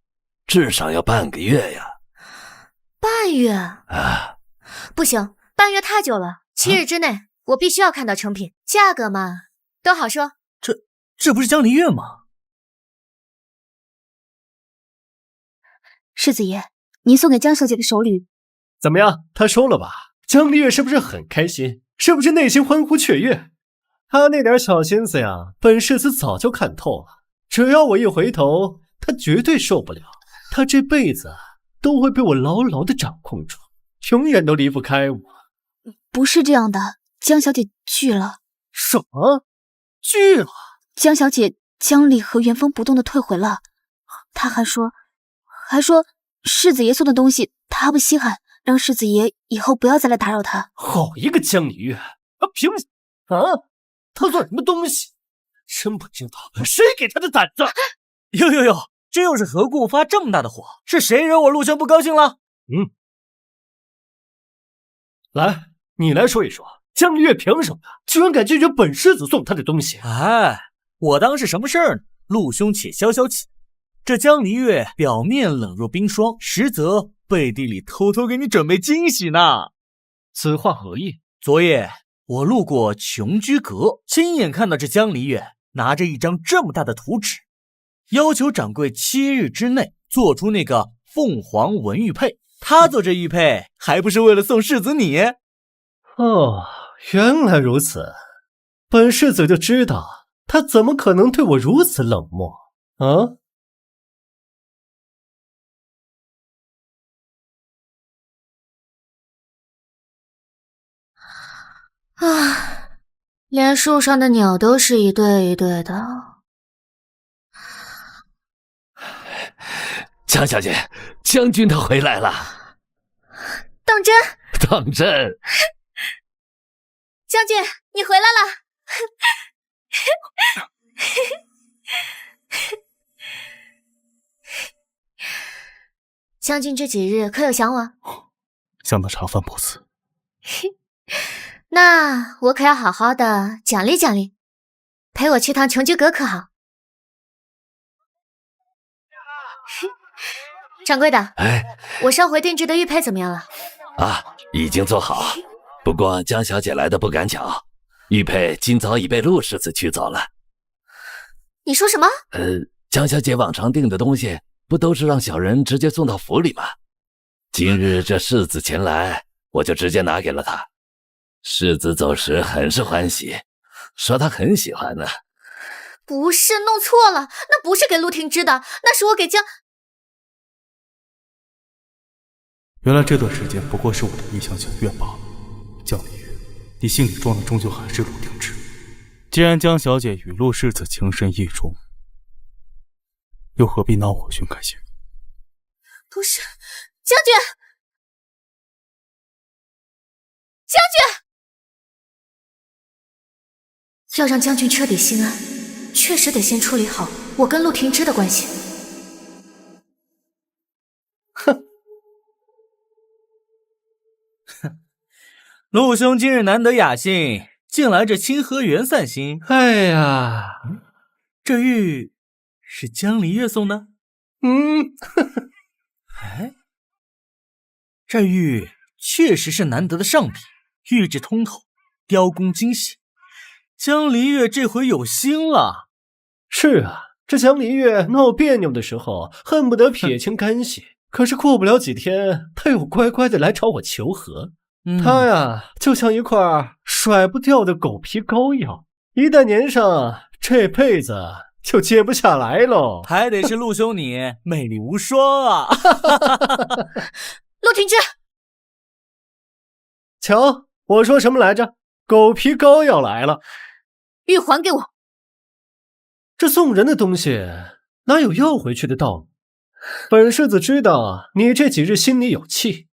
至少要半个月呀。半月？不行，半月太久了，7日之内我必须要看到成品。价格嘛，都好说。这不是江离月吗？世子爷，您送给江小姐的手履怎么样？她收了吧？江离月是不是很开心？是不是内心欢呼雀跃？她那点小心思呀，本世子早就看透了。只要我一回头，她绝对受不了。她这辈子都会被我牢牢的掌控住，永远都离不开我。不是这样的，江小姐拒了。什么？拒了？江小姐将礼盒原封不动的退回了。她还说世子爷送的东西她不稀罕，让世子爷以后不要再来打扰她。好一个江离月凭他算什么东西？真不知道谁给他的胆子！哟，这又是何故发这么大的火？是谁惹我陆兄不高兴了？来，你来说一说，江离月凭什么居然敢拒绝本世子送他的东西？我当是什么事儿呢？陆兄且消消气。这江离月表面冷若冰霜，实则背地里偷偷给你准备惊喜呢。此话何意？昨夜我路过琼居阁，亲眼看到这江离月拿着一张这么大的图纸，要求掌柜7日之内做出那个凤凰纹玉佩。他做这玉佩还不是为了送世子你？原来如此。本世子就知道他怎么可能对我如此冷漠连树上的鸟都是一对一对的。江小姐，将军他回来了。当真？当真。将军，你回来了。将军这几日可有想我？想得茶饭不思。那我可要好好的奖励奖励，陪我去趟琼居阁可好？掌柜的，我上回定制的玉佩怎么样了？已经做好。不过江小姐来的不赶巧，玉佩今早已被陆世子取走了。你说什么？江小姐往常订的东西不都是让小人直接送到府里吗？今日这世子前来，我就直接拿给了他。世子走时很是欢喜，说他很喜欢呢。不是，弄错了，那不是给陆廷芝的，那是我给江……原来这段时间不过是我的一厢情愿罢了。江离月，你心里装的终究还是陆廷芝。既然江小姐与陆世子情深意重，又何必闹我寻开心？不是，将军，将军！要让将军彻底心安，确实得先处理好我跟陆廷芝的关系。陆兄今日难得雅兴，竟来这清河园散心。这玉是江离月送的？这玉确实是难得的上品，玉质通透，雕工精细。江离月这回有心了。是啊，这江离月闹别扭的时候，恨不得撇清干系。可是过不了几天，他又乖乖的来找我求和。他呀，就像一块甩不掉的狗皮膏药，一旦粘上，这辈子就揭不下来喽。还得是陆兄你魅力无双啊！陆廷之，瞧，我说什么来着？狗皮膏药来了，玉还给我。这送人的东西哪有要回去的道理？本世子知道你这几日心里有气，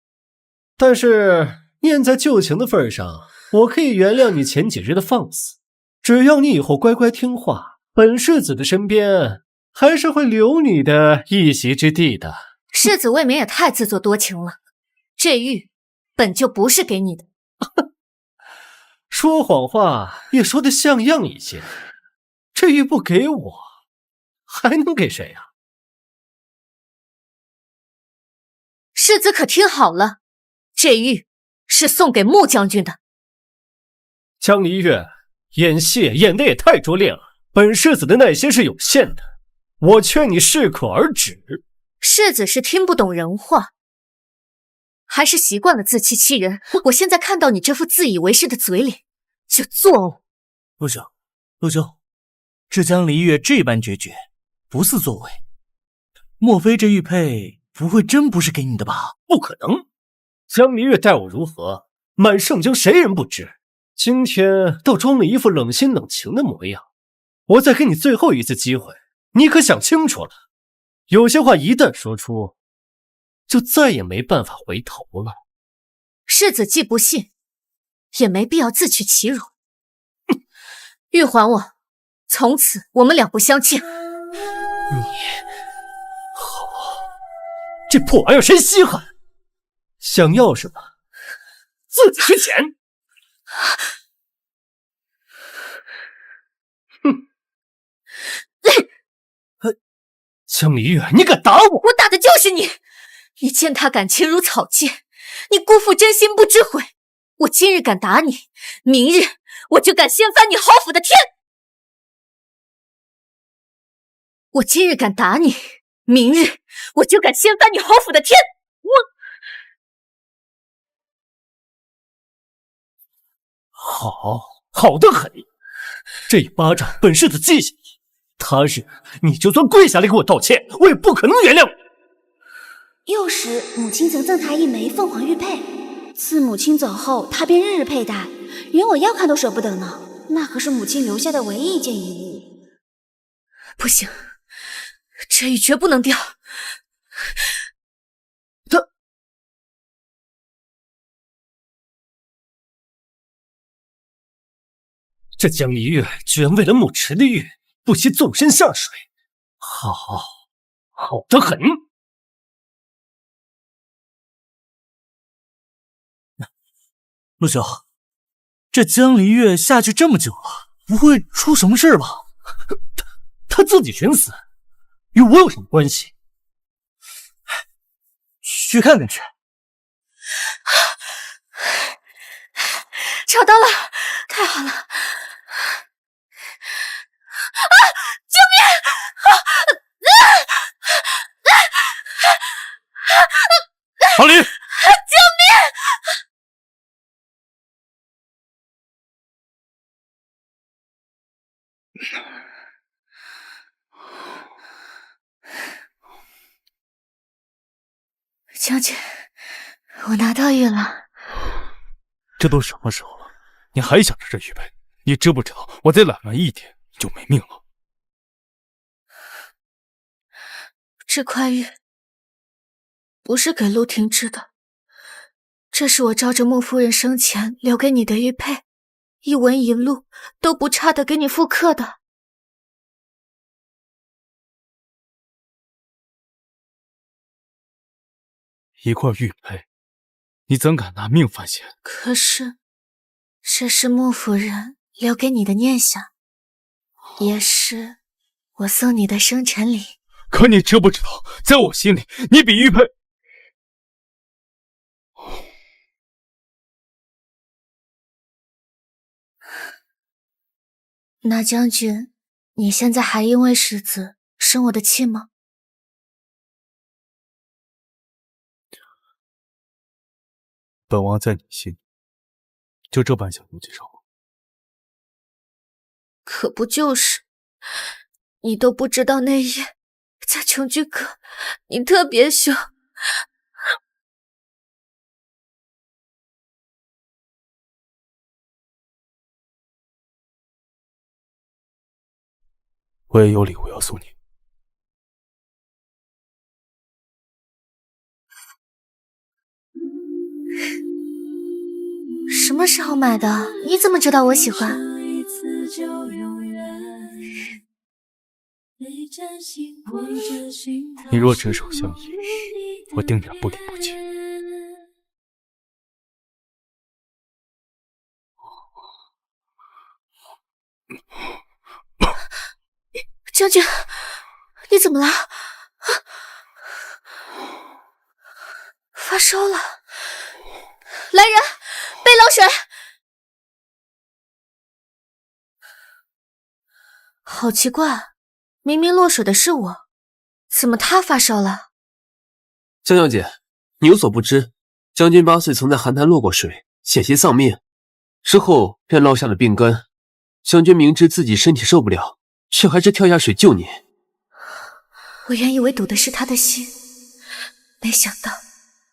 但是念在旧情的份上，我可以原谅你前几日的放肆。只要你以后乖乖听话，本世子的身边还是会留你的一席之地的。世子未免也太自作多情了，这玉本就不是给你的。说谎话也说得像样一些，这玉不给我，还能给谁啊？世子可听好了，这玉是送给穆将军的。江离月演戏演得也太拙劣了，本世子的耐心是有限的，我劝你适可而止。世子是听不懂人话，还是习惯了自欺欺人？我现在看到你这副自以为是的嘴脸，就作呕。陆兄，陆兄，这江离月这般决绝，不似作伪。莫非这玉佩不会真不是给你的吧？不可能！江离月待我如何，满圣京谁人不知？今天倒装了一副冷心冷情的模样。我再给你最后一次机会，你可想清楚了。有些话一旦说出，就再也没办法回头了。世子既不信，也没必要自取其辱。玉还我，从此我们两不相欠。你好，这破玩意儿谁稀罕？想要什么，自己去捡。哼！江离月，你敢打我？我打的就是你！你践踏感情如草芥，你辜负真心不知悔。我今日敢打你，明日我就敢掀翻你侯府的天。我今日敢打你，明日我就敢掀翻你侯府的天。好得很！这一巴掌本世子记下你，他日你就算跪下来给我道歉，我也不可能原谅你。幼时母亲曾赠他一枚凤凰玉佩，自母亲走后，他便日日佩戴，连我要看都舍不得呢。那可是母亲留下的唯一一件遗物。不行，这玉绝不能掉。这江离月居然为了慕池的玉，不惜纵身下水，好得很！陆兄，这江离月下去这么久了，不会出什么事吧？他自己寻死，与我有什么关系？去看看去。找到了，太好了！救命！唐离，救命！将军，我拿到玉了。这都什么时候了，你还想着这玉佩？你知不知道我再懒慢一天就没命了？这块玉不是给陆廷之的，这是我照着穆夫人生前留给你的玉佩，一纹一路都不差的给你复刻的。一块玉佩，你怎敢拿命犯险？可是，这是穆夫人留给你的念想，也是我送你的生辰礼。可你知不知道，在我心里，你比玉佩……那将军，你现在还因为世子生我的气吗？本王在你心里就这般想用几招吗？可不就是，你都不知道那夜在琼居阁，你特别凶。我也有礼物要送你。什么时候买的？你怎么知道我喜欢？你若执手相依，我定然不离不弃。将军，你怎么了？发烧了！来人，备冷水！好奇怪，明明落水的是我，怎么他发烧了？江小姐，你有所不知，将军8岁曾在寒潭落过水，险些丧命，之后便落下了病根。将军明知自己身体受不了，却还是跳下水救你。我原以为赌的是他的心，没想到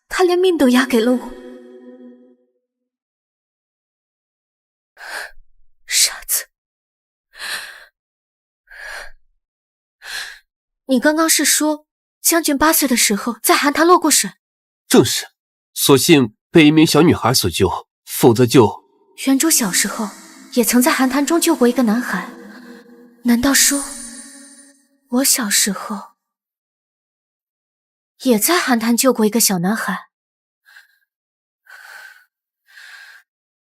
他连命都押给了我。傻子，你刚刚是说将军8岁的时候在寒潭落过水？正是，所幸被一名小女孩所救，否则就……元珠小时候也曾在寒潭中救过一个男孩，难道说我小时候也在寒潭救过一个小男孩？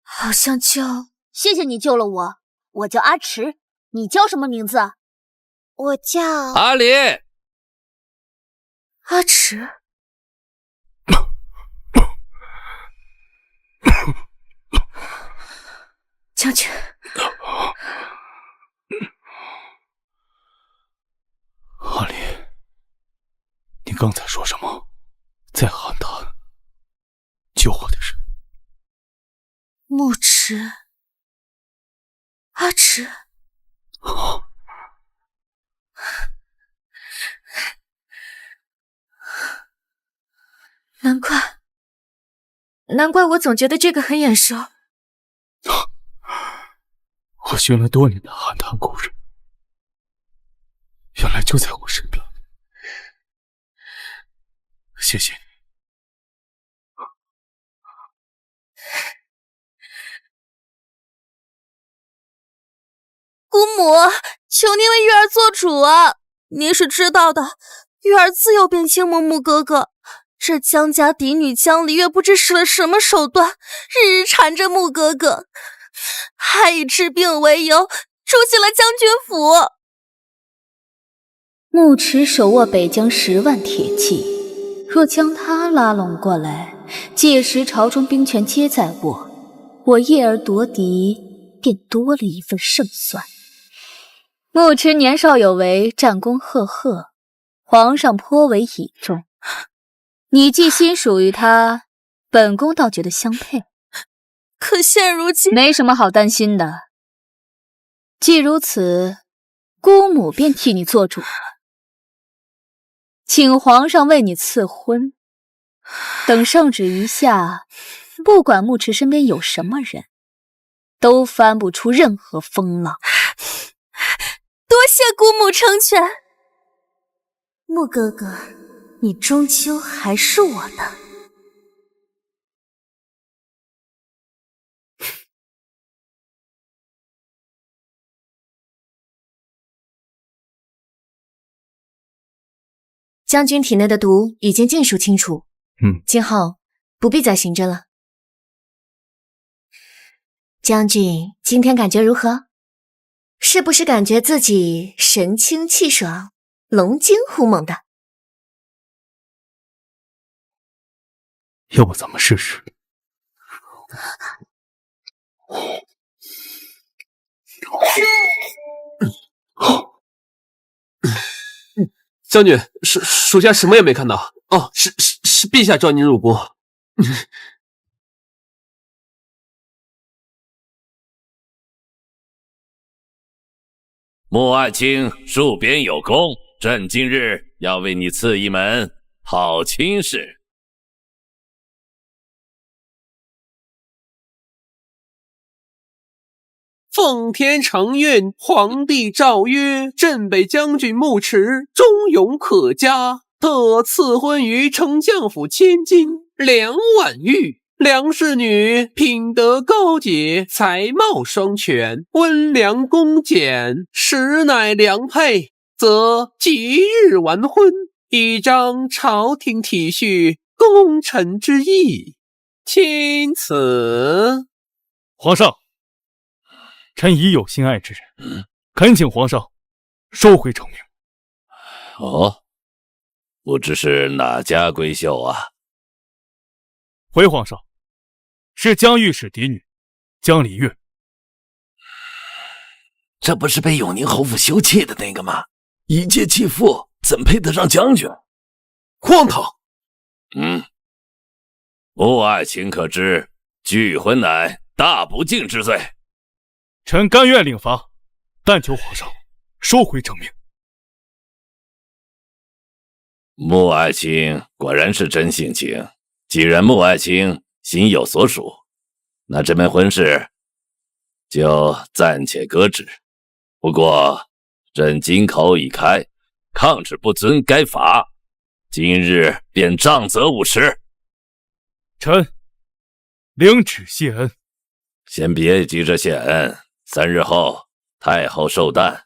好像叫……谢谢你救了我，我叫阿迟，你叫什么名字？我叫阿离。阿迟。将军，阿离，你刚才说什么？在寒潭救我的人？木迟，阿迟。难怪我总觉得这个很眼熟。我寻了多年的寒潭故人，原来就在我身边。谢谢你。姑母，求您为玉儿做主啊！您是知道的，玉儿自幼便倾慕木哥哥，这江家嫡女江离月不知使了什么手段，日日缠着木哥哥，还以治病为由住进了将军府。木迟手握北疆10万铁骑，若将他拉拢过来，届时朝中兵权皆在我叶儿夺嫡便多了一份胜算。木迟年少有为，战功赫赫，皇上颇为倚重。你既心属于他，本宫倒觉得相配。可现如今没什么好担心的。既如此，姑母便替你做主，请皇上为你赐婚。等圣旨一下，不管木迟身边有什么人，都翻不出任何风浪。多谢姑母成全。木哥哥，你终究还是我的。将军体内的毒已经尽数清除，今后不必再行针了。将军今天感觉如何？是不是感觉自己神清气爽，龙精虎猛的？要不咱们试试？将军，属下什么也没看到。哦，是陛下召您入宫。穆爱卿戍边有功，朕今日要为你赐一门好亲事。奉天承运，皇帝诏曰：镇北将军穆迟忠勇可嘉，特赐婚于丞相府千金2万玉。梁氏女品德高洁，才貌双全，温良恭俭，实乃良配，则即日完婚，以彰朝廷体恤，功臣之意。钦此。皇上，臣已有心爱之人，恳请皇上收回成命。哦，不知是哪家闺秀啊？回皇上，是江御史嫡女江离月。这不是被永宁侯府休弃的那个吗？一介弃妇，怎配得上将军？荒唐！穆爱卿可知，拒婚乃大不敬之罪。臣甘愿领罚，但求皇上收回成命。穆爱卿果然是真性情。既然穆爱卿心有所属，那这门婚事就暂且搁置。不过朕金口已开，抗旨不遵该法，今日便杖责50。臣领旨谢恩。先别急着谢恩，3日后太后寿诞，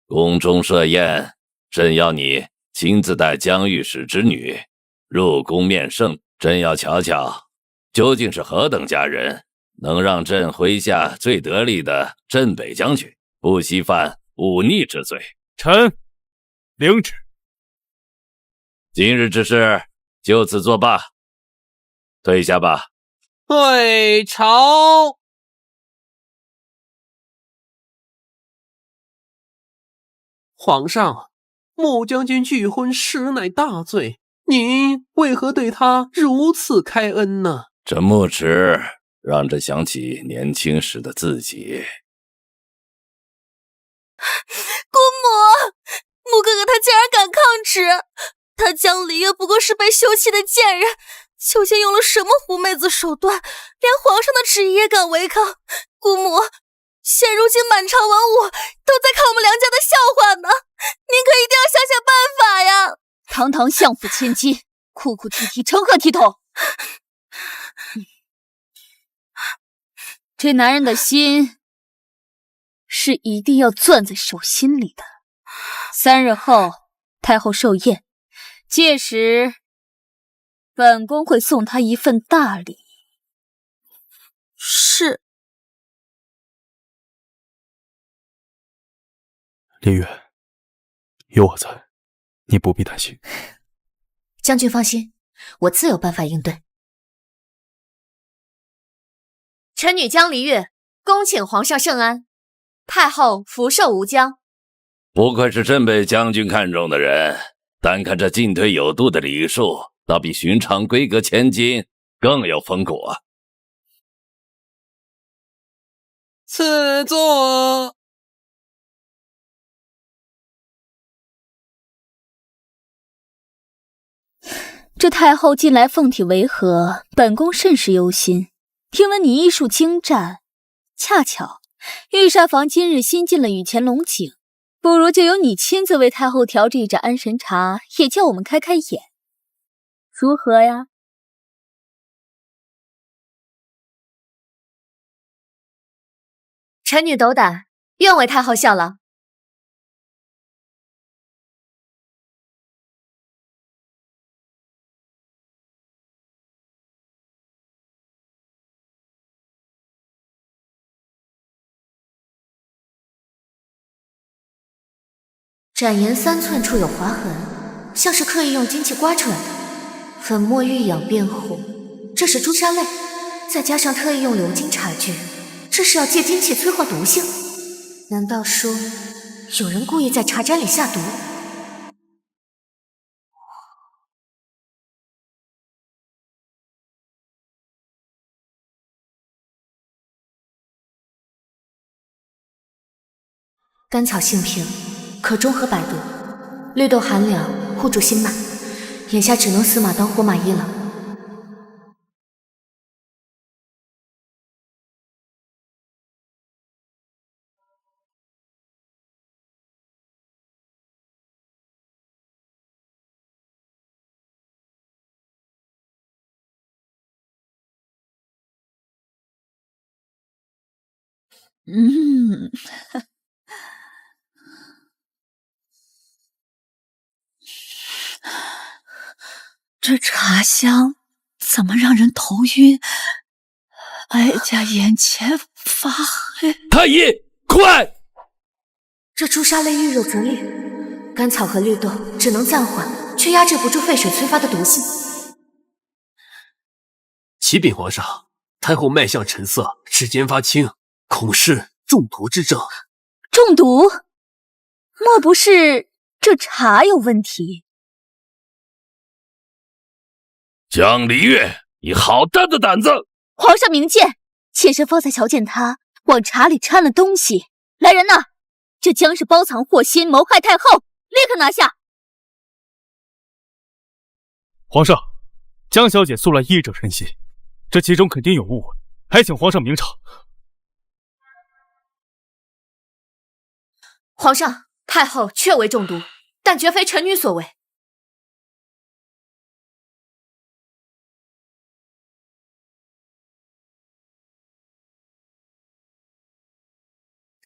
宫中设宴，朕要你亲自带江御史之女入宫面圣。朕要瞧瞧，究竟是何等佳人，能让朕麾下最得力的镇北将军不惜犯忤逆之罪。臣领旨。今日之事就此作罢，退下吧。退朝。皇上，穆将军拒婚实乃大罪，您为何对他如此开恩呢？这穆迟让朕想起年轻时的自己。姑母，穆哥哥他竟然敢抗旨，他江离月不过是被休弃的贱人，究竟用了什么狐媚子手段，连皇上的旨意也敢违抗？姑母，现如今满朝文武都在看我们梁家的笑话呢，您可一定要想想办法呀！堂堂相府千金，哭哭啼啼，成何体统？这男人的心是一定要攥在手心里的。3日后，太后寿宴，届时本宫会送他一份大礼。是。离月，有我在，你不必担心。将军放心，我自有办法应对。臣女江离月，恭请皇上圣安。太后福寿无疆。不愧是朕被将军看中的人，单看这进退有度的礼数，倒比寻常闺阁千金更有风骨啊！赐座。这太后近来凤体为何，本宫甚是忧心。听闻你医术精湛，恰巧御膳房今日新进了雨前龙井，不如就由你亲自为太后调制一盏安神茶，也叫我们开开眼，如何呀？臣女斗胆，愿为太后效劳。展颜3寸处有划痕，像是刻意用金器刮出来的。粉末欲养变红，这是朱砂泪，再加上特意用鎏金茶具，这是要借金器催化毒性。难道说有人故意在茶盏里下毒？甘草性平，可中和百毒；绿豆寒凉，护住心脉。眼下只能死马当活马医了。这茶香怎么让人头晕？哀家眼前发黑。太医，快！这朱砂类遇热则烈，甘草和绿豆只能暂缓，却压制不住沸水催发的毒性。启禀皇上，太后脉象沉色，指尖发青，恐是中毒之症。中毒？莫不是这茶有问题？江离月，你好大的胆子！皇上明鉴，妾身方才瞧见他往茶里掺了东西。来人呐，这姜是包藏祸心，谋害太后，立刻拿下！皇上，江小姐素来医者仁心，这其中肯定有误会，还请皇上明察。皇上，太后确为中毒，但绝非臣女所为。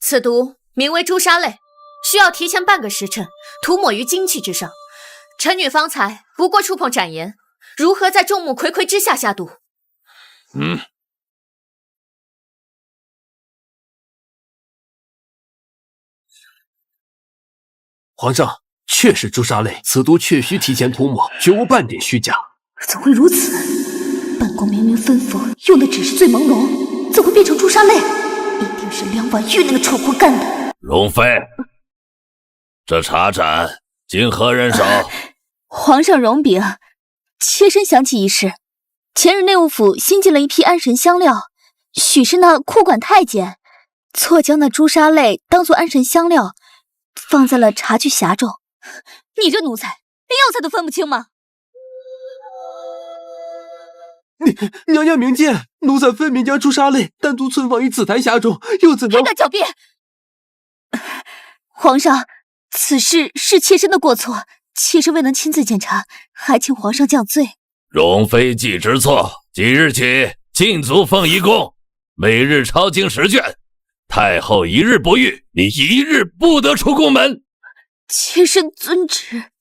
此毒名为朱砂类，需要提前半个时辰涂抹于精气之上。臣女方才不过触碰展颜，如何在众目睽睽之下下毒？皇上，确是朱砂类，此毒确需提前涂抹，绝无半点虚假。怎会如此？本宫明明吩咐用的只是醉朦胧，怎会变成朱砂类？一定是梁婉玉那个丑货干的。容妃，这茶盏经何人手？皇上容禀，妾身想起一事，前日内务府新进了一批安神香料，许是那库管太监错将那朱砂类当作安神香料，放在了茶具匣中。你这奴才，连药材都分不清吗？娘娘明鉴，奴才分明将朱砂类单独存放于紫檀匣中，又怎能……还敢狡辩！皇上，此事是妾身的过错，妾身未能亲自检查，还请皇上降罪。容妃既知错，即日起禁足凤仪宫，每日抄经10卷。太后一日不遇，你一日不得出宫门。妾身遵旨。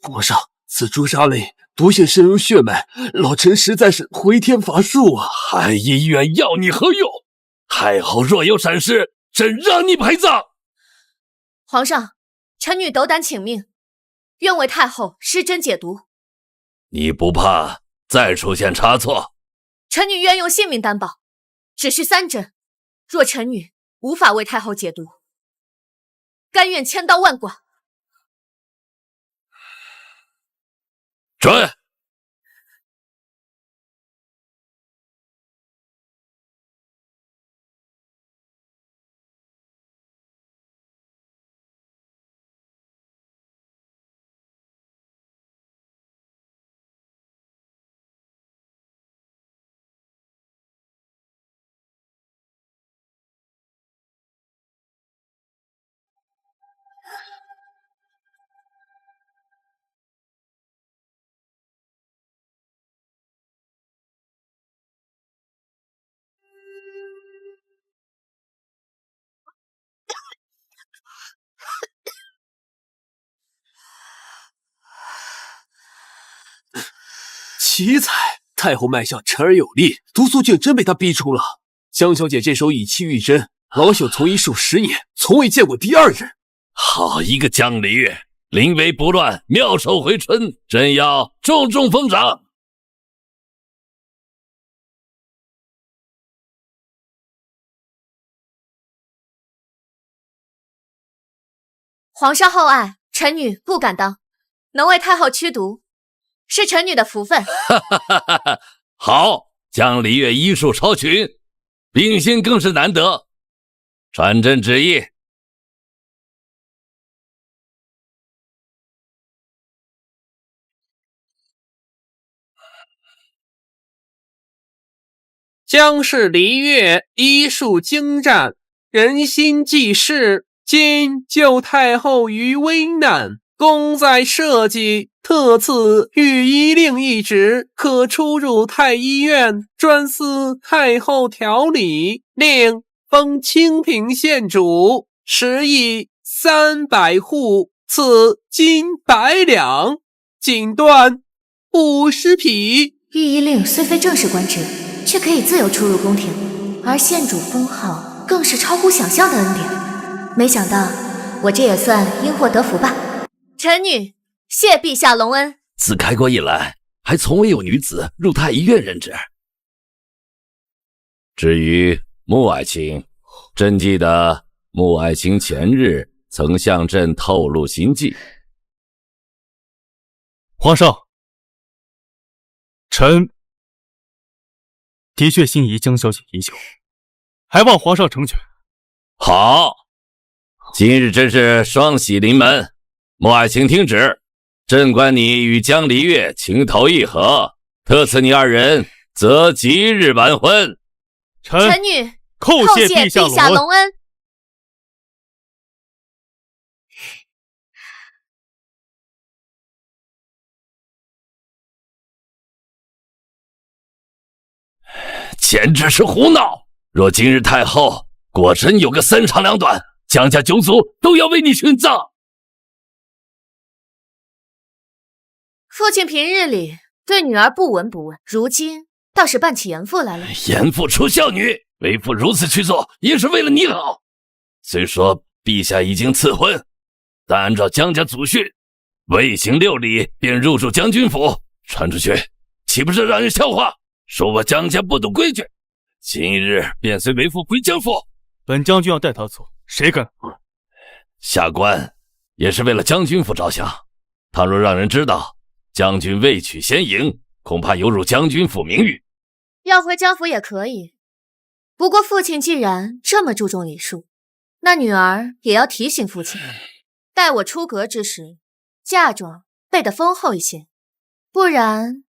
皇上，此朱砂类毒性深入血脉，老臣实在是回天乏术啊！汉医院要你何用？太后若有闪失，朕让你陪葬。皇上，臣女斗胆请命，愿为太后施针解毒。你不怕再出现差错？臣女愿用性命担保，只需3针。若臣女无法为太后解毒，甘愿千刀万剐。准。奇才，太后脉象沉而有力，毒素竟真被她逼出了。江小姐这手以气御针，老朽从医数10年，从未见过第二人。好一个江离月，临危不乱，妙手回春，真要重重封赏。皇上厚爱，臣女不敢当，能为太后驱毒，是臣女的福分。好，江离月医术超群，秉性更是难得。传朕旨意。江氏离月医术精湛，人心济世，今救太后于危难，功在社稷，特赐御医令一职，可出入太医院，专司太后调理。令封清平县主，10邑300户，赐金100两，锦缎50匹。御医令虽非正式官职，却可以自由出入宫廷，而县主封号更是超乎想象的恩典。没想到我这也算因祸得福吧。臣女谢陛下隆恩。自开国以来，还从未有女子入太医院任职。至于穆爱卿，朕记得穆爱卿前日曾向朕透露心迹。皇上，臣的确心仪江小姐已久，还望皇上成全。好，今日真是双喜临门。穆爱卿听旨，朕观你与江离月情投意合，特赐你二人择吉日完婚。臣女叩谢陛下隆恩。简直是胡闹！若今日太后果真有个3长2短，江家9族都要为你殉葬。父亲平日里对女儿不闻不问，如今倒是扮起严父来了。严父出孝女，为父如此去做也是为了你好。虽说陛下已经赐婚，但按照江家祖训，未行6礼便入住将军府，传出去岂不是让人笑话，说我江家不懂规矩？今日便随为父回江府。本将军要带他走，谁敢？下官也是为了将军府着想，倘若让人知道将军未娶先赢，恐怕有辱将军府名誉。要回江府也可以，不过父亲既然这么注重礼数，那女儿也要提醒父亲，待我出阁之时，嫁妆备得丰厚一些，不然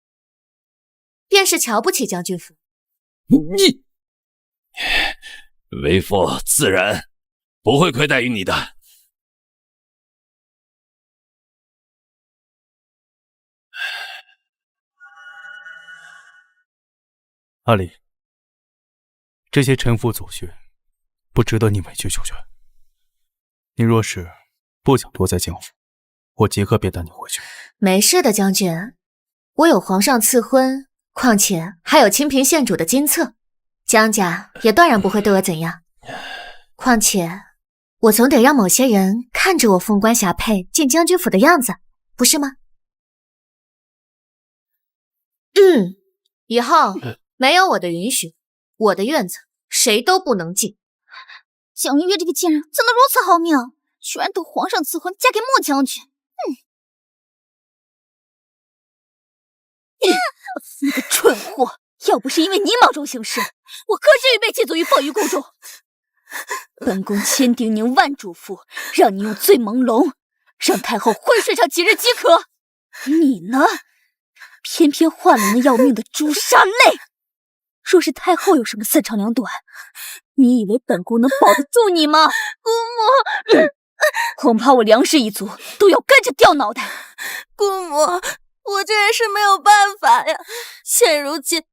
便是瞧不起将军府。你，为父自然不会亏待于你的。阿里，这些臣服祖训，不值得你委曲求全。你若是不想多在江府，我即刻便带你回去。没事的，将军，我有皇上赐婚，况且还有清平县主的金册，江家也断然不会对我怎样。况且我总得让某些人看着我凤冠霞帔进将军府的样子，不是吗？以后没有我的允许，我的院子谁都不能进。江离月这个贱人怎能如此好命，居然等皇上赐婚嫁给穆将军。你个蠢货，要不是因为你莽撞行事，我何至于被弃卒于凤羽宫中？本宫千叮咛万嘱咐，让你用醉朦胧，让太后昏睡上几日即可。你呢，偏偏换了那要命的朱砂泪。若是太后有什么3长2短，你以为本宫能保得住你吗？姑母，恐怕我梁氏一族都要跟着掉脑袋。姑母，我这也是没有办法呀。现如今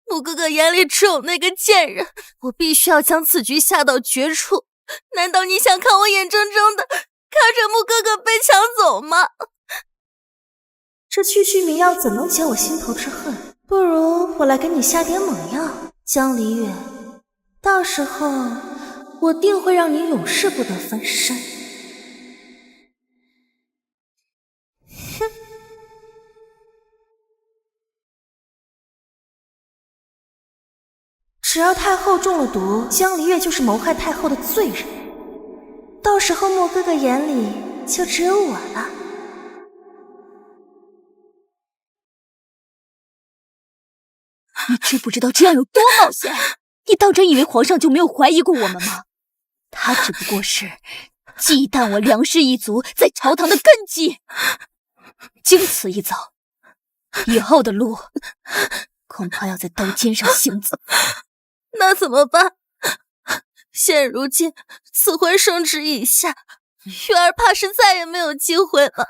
穆哥哥眼里只有那个贱人，我必须要将此局下到绝处。难道你想看我眼睁睁的看着穆哥哥被抢走吗？这区区迷药怎能解我心头之恨？不如我来给你下点猛药，江离月，到时候我定会让你永世不得翻身。哼！只要太后中了毒，江离月就是谋害太后的罪人，到时候莫哥哥眼里就只有我了。你知不知道这样有多冒险？你当真以为皇上就没有怀疑过我们吗？他只不过是忌惮我梁氏一族在朝堂的根基。经此一走，以后的路恐怕要在刀尖上行走。那怎么办？现如今此婚升职以下，月儿怕是再也没有机会了。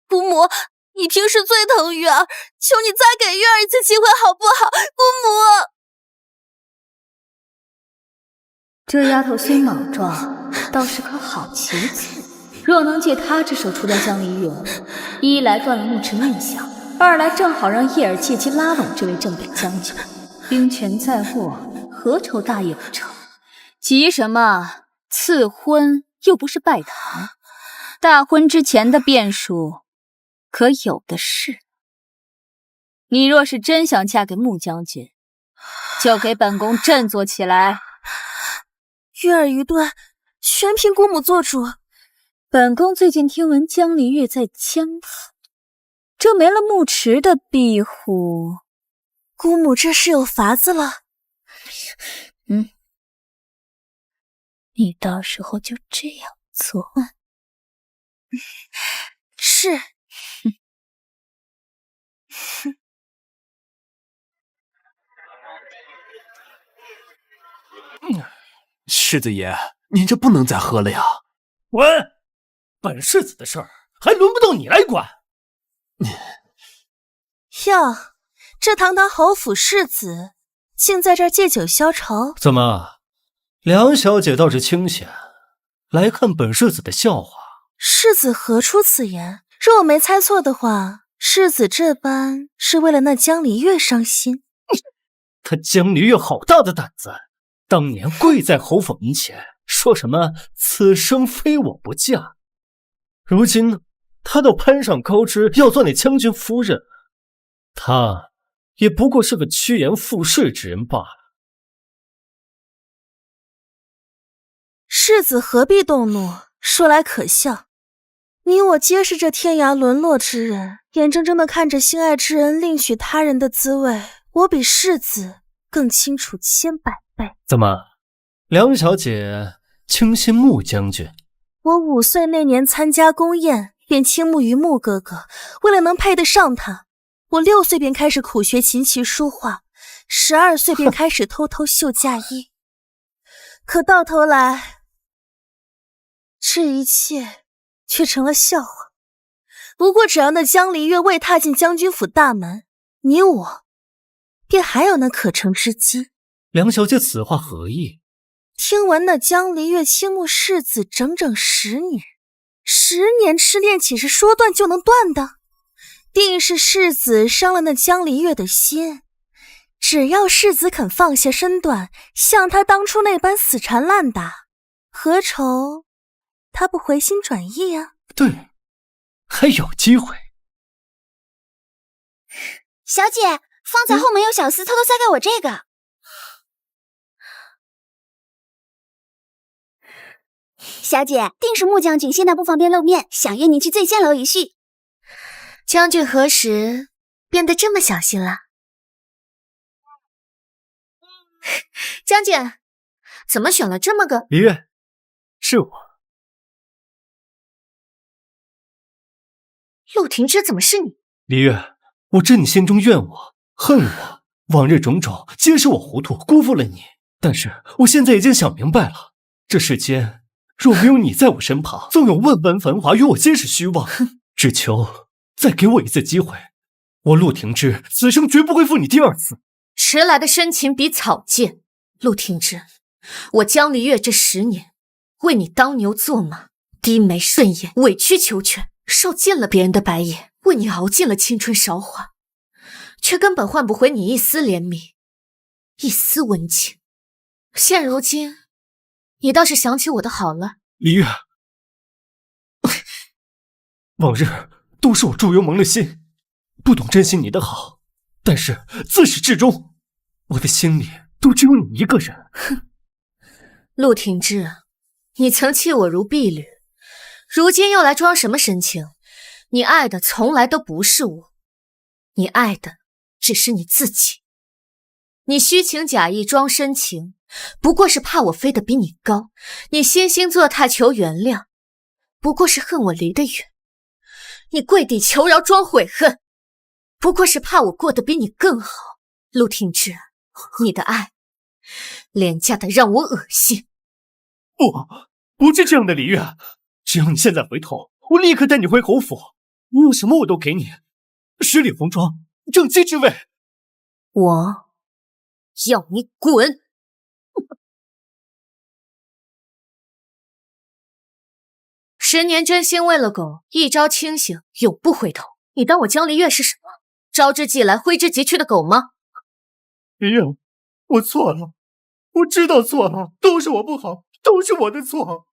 姑母，你平时最疼月儿，求你再给月儿一次机会好不好？姑母，这丫头虽莽撞，倒是颗好棋子。若能借她之手除掉江离月，一来断了木池念想，二来正好让叶儿借机拉拢这位正北将军。兵权在握，何愁大业不成？急什么？赐婚又不是拜堂，大婚之前的变数可有的是。你若是真想嫁给穆将军，就给本宫振作起来。月儿愚钝，全凭姑母做主。本宫最近听闻江离月在江府，这没了木池的庇护，姑母这是有法子了。你到时候就这样做。是。世子爷，您这不能再喝了呀！滚！本世子的事儿还轮不到你来管。哟，这堂堂侯府世子，竟在这儿借酒消愁？怎么，梁小姐倒是清闲，来看本世子的笑话？世子何出此言？若我没猜错的话，世子这般是为了那江离月伤心。他江离月好大的胆子！当年跪在侯府门前，说什么此生非我不嫁。如今呢，他倒攀上高枝，要做那将军夫人。他也不过是个趋炎附势之人罢了。世子何必动怒？说来可笑，你我皆是这天涯沦落之人，眼睁睁地看着心爱之人另娶他人的滋味，我比世子更清楚千百倍。怎么，梁小姐倾心穆将军？我5岁那年参加宫宴，便倾慕于穆哥哥，为了能配得上他，我6岁便开始苦学琴棋书画，12岁便开始偷偷绣嫁衣。可到头来，这一切却成了笑话。不过只要那江离月未踏进将军府大门，你我便还有那可乘之机。梁小姐此话何意？听闻那江离月倾慕世子整整10年，10年痴恋岂是说断就能断的？定是世子伤了那江离月的心。只要世子肯放下身段，像他当初那般死缠烂打，何愁他不回心转意啊？对，还有机会。小姐，方才后门有小厮偷偷塞给我这个。小姐，定是穆将军现在不方便露面，想约您去醉仙楼一叙。将军何时变得这么小心了？将军，怎么选了这么个？离月，是我。陆廷之，怎么是你？离月，我知你心中怨我、恨我，往日种种皆是我糊涂，辜负了你。但是我现在已经想明白了，这世间若没有你在我身旁，纵有万般繁华与我皆是虚妄。只求再给我一次机会，我陆廷之此生绝不会负你第2次。迟来的深情比草贱，陆廷之，我江离月这10年为你当牛做马，低眉顺眼，委曲求全，受尽了别人的白眼，为你熬尽了青春韶华，却根本换不回你一丝怜悯，一丝温情。现如今，你倒是想起我的好了。离月，往日都是我猪油蒙了心，不懂珍惜你的好，但是自始至终，我的心里都只有你一个人。哼，陆廷之，你曾弃我如敝履，如今又来装什么深情？你爱的从来都不是我，你爱的只是你自己。你虚情假意装深情，不过是怕我飞得比你高；你惺惺作态求原谅，不过是恨我离得远；你跪地求饶装悔恨，不过是怕我过得比你更好。陆廷芝，你的爱廉价的让我恶心。不是这样的，李月，只要你现在回头，我立刻带你回侯府，你有什么我都给你，十里红妆，正妻之位。我要你滚！10年真心为了狗，一朝清醒永不回头。你当我江离月是什么？招之即来挥之即去的狗吗？李月，我错了，我知道错了，都是我不好，都是我的错。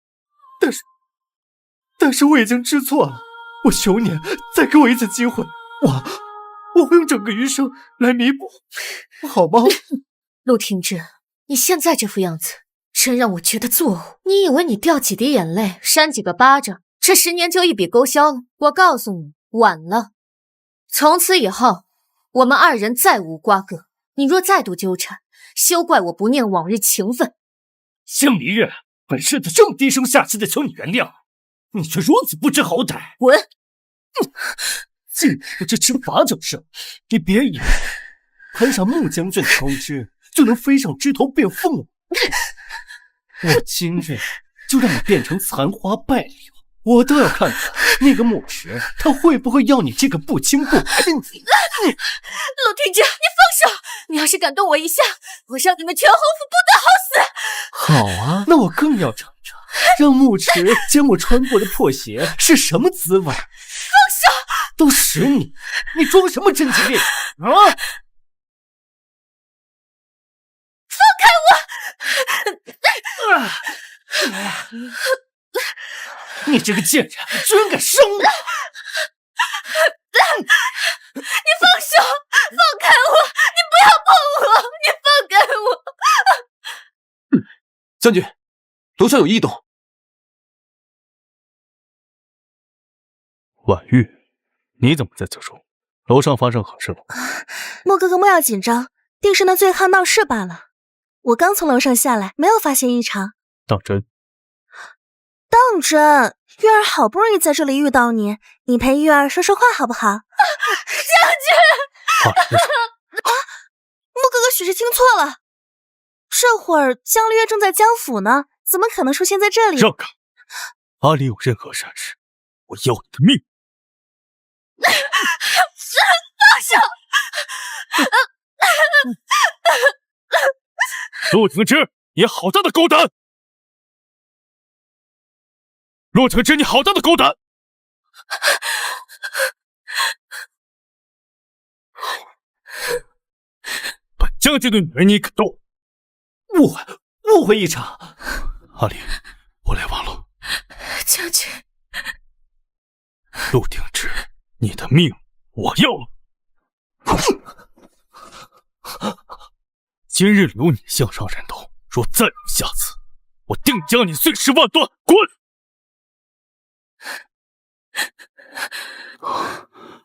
但是我已经知错了，我求你再给我一次机会，我会用整个余生来弥补，好吗？陆廷芝，你现在这副样子真让我觉得作呕。你以为你掉几滴眼泪，扇几个巴掌，这10年就一笔勾销了？我告诉你，晚了。从此以后，我们2人再无瓜葛。你若再度纠缠，休怪我不念往日情分。江离月，本世子这么低声下气的求你原谅，你却如此不知好歹。滚！既然有这吃法酒事，你别以为攀上穆将军的高枝就能飞上枝头变凤舞。我今日就让你变成残花败柳，我倒要看看那个穆池他会不会要你这个不亲不爱的女人。陆廷芝，你放手！你要是敢动我一下，我让你们全侯府不得好死！好啊，那我更要尝尝让穆池将我穿过的破鞋是什么滋味。放手！都10年，你装什么贞洁烈女啊？放开我！你这个贱人，居然敢伤我！你放手！放开我！你不要碰我！你放开我！将军，楼上有异动。婉玉，你怎么在此处？楼上发生何事了？莫哥哥莫要紧张，定是那醉汉闹事罢了。我刚从楼上下来，没有发现异常。当真？当真，月儿好不容易在这里遇到你，你陪月儿说说话好不好？将军！莫哥哥许是听错了，这会儿江离月正在江府呢，怎么可能出现在这里？让开！阿离有任何闪失，我要你的命！放手！陆廷芝，你好大的狗胆！陆廷芝，你好大的狗胆！本将军的女人你敢动？误会一场。阿离，我来晚了。将军，陆廷芝，你的命我要了。今日留你项上人头，若再有下次，我定将你碎尸万段！滚！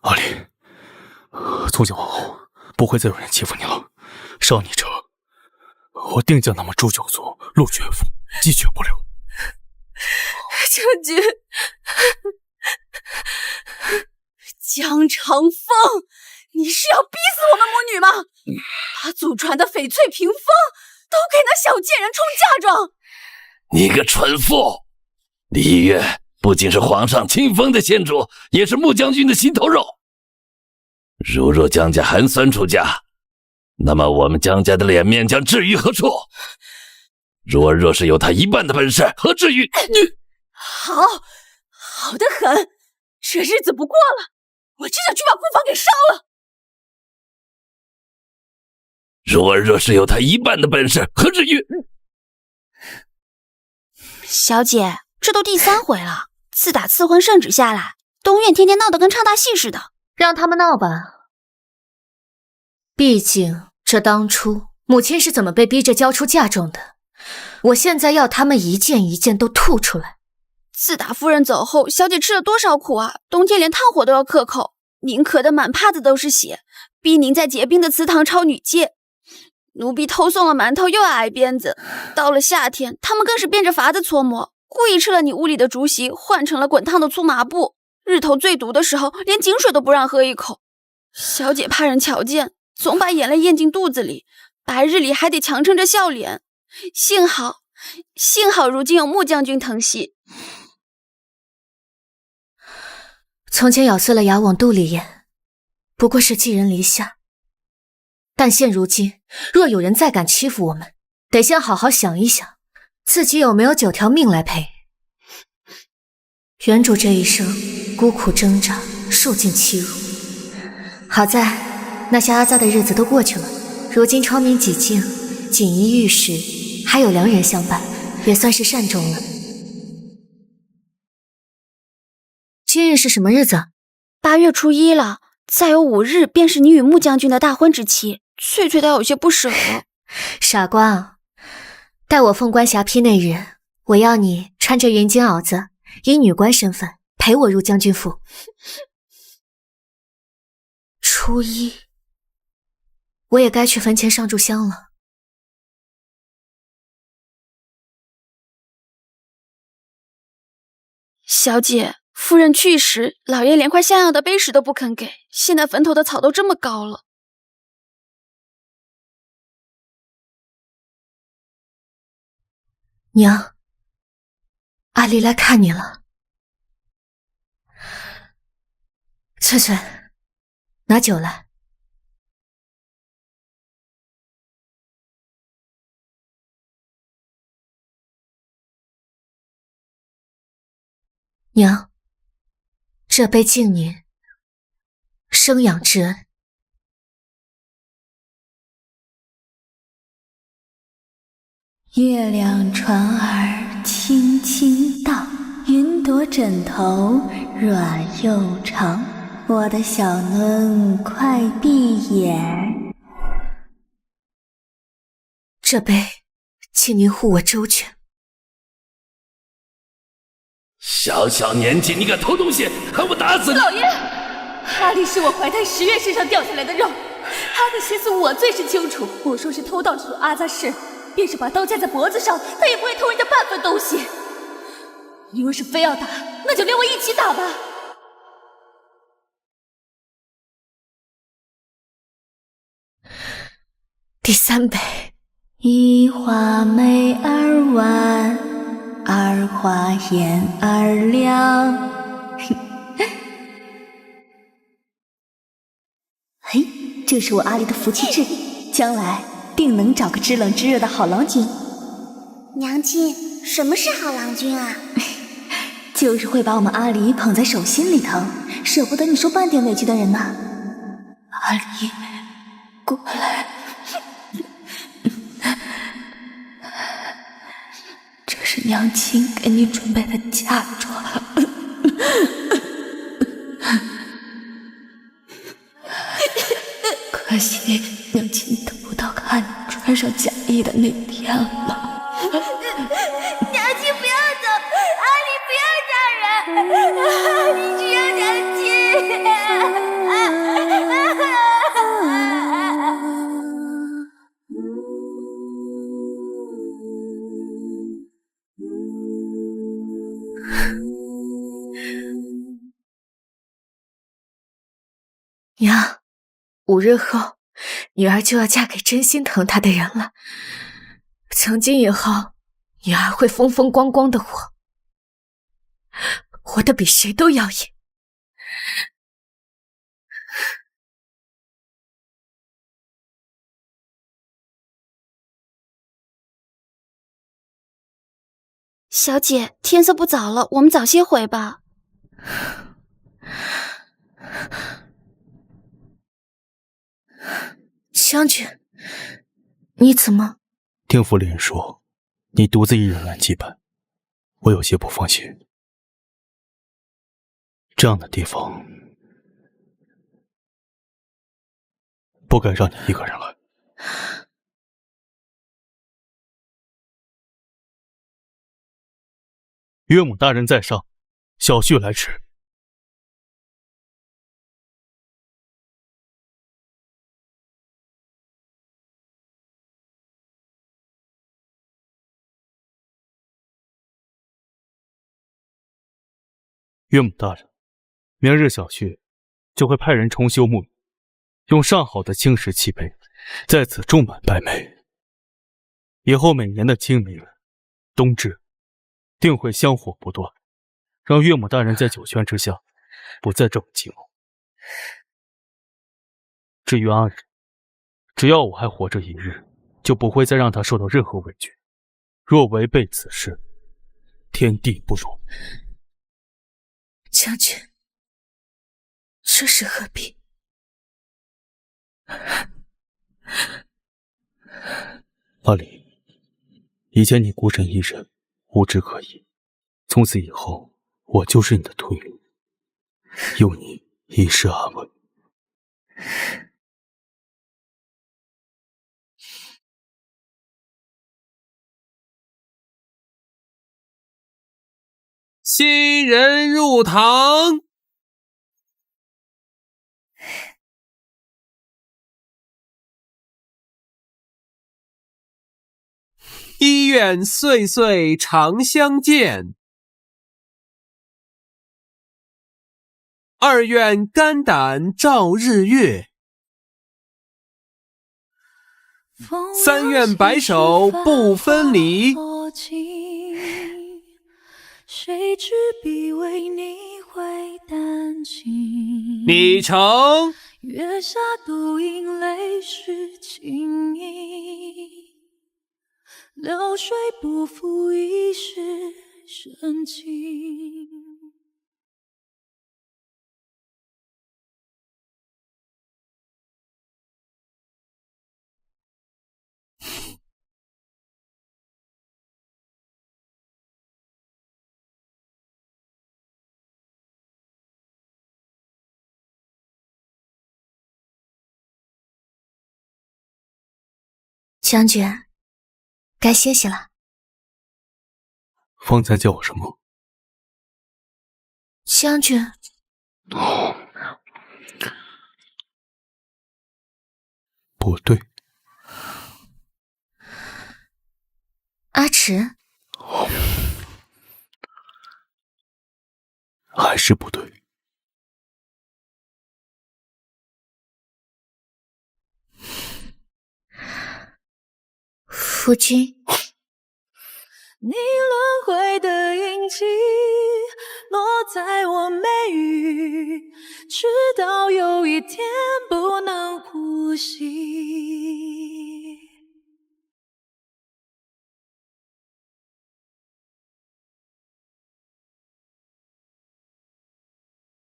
阿离，从今往后不会再有人欺负你了。伤你者，我定将他们诛九族、陆绝夫，鸡犬不留。将军，江长风，你是要逼死我们母女吗？把祖传的翡翠屏风都给那小贱人充嫁妆！你个蠢妇！李月不仅是皇上亲封的仙主，也是穆将军的心头肉。如若江家寒酸出嫁，那么我们江家的脸面将置于何处？若是有他一半的本事，何至于？好得很，这日子不过了，我只想去把库房给烧了。若是有他一半的本事，何至于？小姐，这都第3回了，自打赐婚圣旨下来，东院天天闹得跟唱大戏似的。让他们闹吧，毕竟这当初母亲是怎么被逼着交出嫁妆的，我现在要他们一件一件都吐出来。自打夫人走后，小姐吃了多少苦啊，冬天连炭火都要克口。您磕得满帕子都是血，逼您在结冰的祠堂抄女戒。奴婢偷送了馒头又要挨鞭子，到了夏天，他们更是变着法子搓磨，故意吃了你屋里的竹席，换成了滚烫的粗麻布。日头最毒的时候，连井水都不让喝一口。小姐怕人瞧见，总把眼泪咽进肚子里，白日里还得强撑着笑脸。幸好如今有穆将军疼惜。从前咬碎了牙往肚里咽，不过是寄人篱下。但现如今，若有人再敢欺负我们，得先好好想一想，自己有没有9条命来赔。原主这一生孤苦挣扎，受尽欺辱，好在那些阿扎的日子都过去了，如今窗明几净，锦衣玉食，还有良人相伴，也算是善终了。今日是什么日子？8月初1了，再有5日便是你与穆将军的大婚之期。翠翠倒有些不舍了。傻瓜，待我凤冠霞帔那日，我要你穿着云锦袄子，以女官身份陪我入将军府。初1，我也该去坟前上炷香了。小姐，夫人去时，老爷连块像样的碑石都不肯给，现在坟头的草都这么高了。娘，阿离来看你了。翠翠，拿酒来。娘，这杯敬您生养之恩。月亮船儿轻轻荡，云朵枕头软又长。我的小嫩，快闭眼。这杯，请您护我周全。小小年纪，你敢偷东西，看我打死你！老爷，阿离是我怀胎10月身上掉下来的肉，他的心思我最是清楚。我说是偷盗这座阿扎氏，便是把刀架在脖子上，他也不会偷人家半分东西。你若是非要打，那就连我一起打吧。第3杯。一花眉儿弯，二花眼儿亮。嘿，这是我阿离的福气痣，将来定能找个知冷知热的好郎君。娘亲，什么是好郎君啊？就是会把我们阿离捧在手心里头，舍不得你受半点委屈的人呐。阿离，过来。这是娘亲给你准备的嫁妆。可惜娘亲等不到看你穿上嫁衣的那天了。娘亲不要走，阿离不要杀人，阿离只要娘亲。娘，5日后，女儿就要嫁给真心疼她的人了。从今以后，女儿会风风光光的活，活得比谁都耀眼。小姐，天色不早了，我们早些回吧。将军，你怎么？听府里人说，你独自一人来祭拜，我有些不放心。这样的地方，不该让你一个人来。岳母大人在上，小婿来迟。岳母大人，明日小婿就会派人重修墓宇，用上好的青石砌碑，在此种满白梅。以后每年的清明、冬至，定会香火不断，让岳母大人在九泉之下不再这么寂寞。至于阿轾，只要我还活着一日，就不会再让他受到任何委屈。若违背此事，天地不容。将军，这是何必？阿离，以前你孤身一人，无枝可依，从此以后，我就是你的退路，有你一世安稳。新人入堂。一愿岁岁常相见，二愿肝胆照日月，三愿白首不分离。谁知必为你会丹青，你成月下独饮泪湿情意，流水不负一世深情。将军，该歇息了。方才叫我什么？将军。不对。阿迟。还是不对。夫君，你轮回的印记落在我眉宇，直到有一天不能呼吸。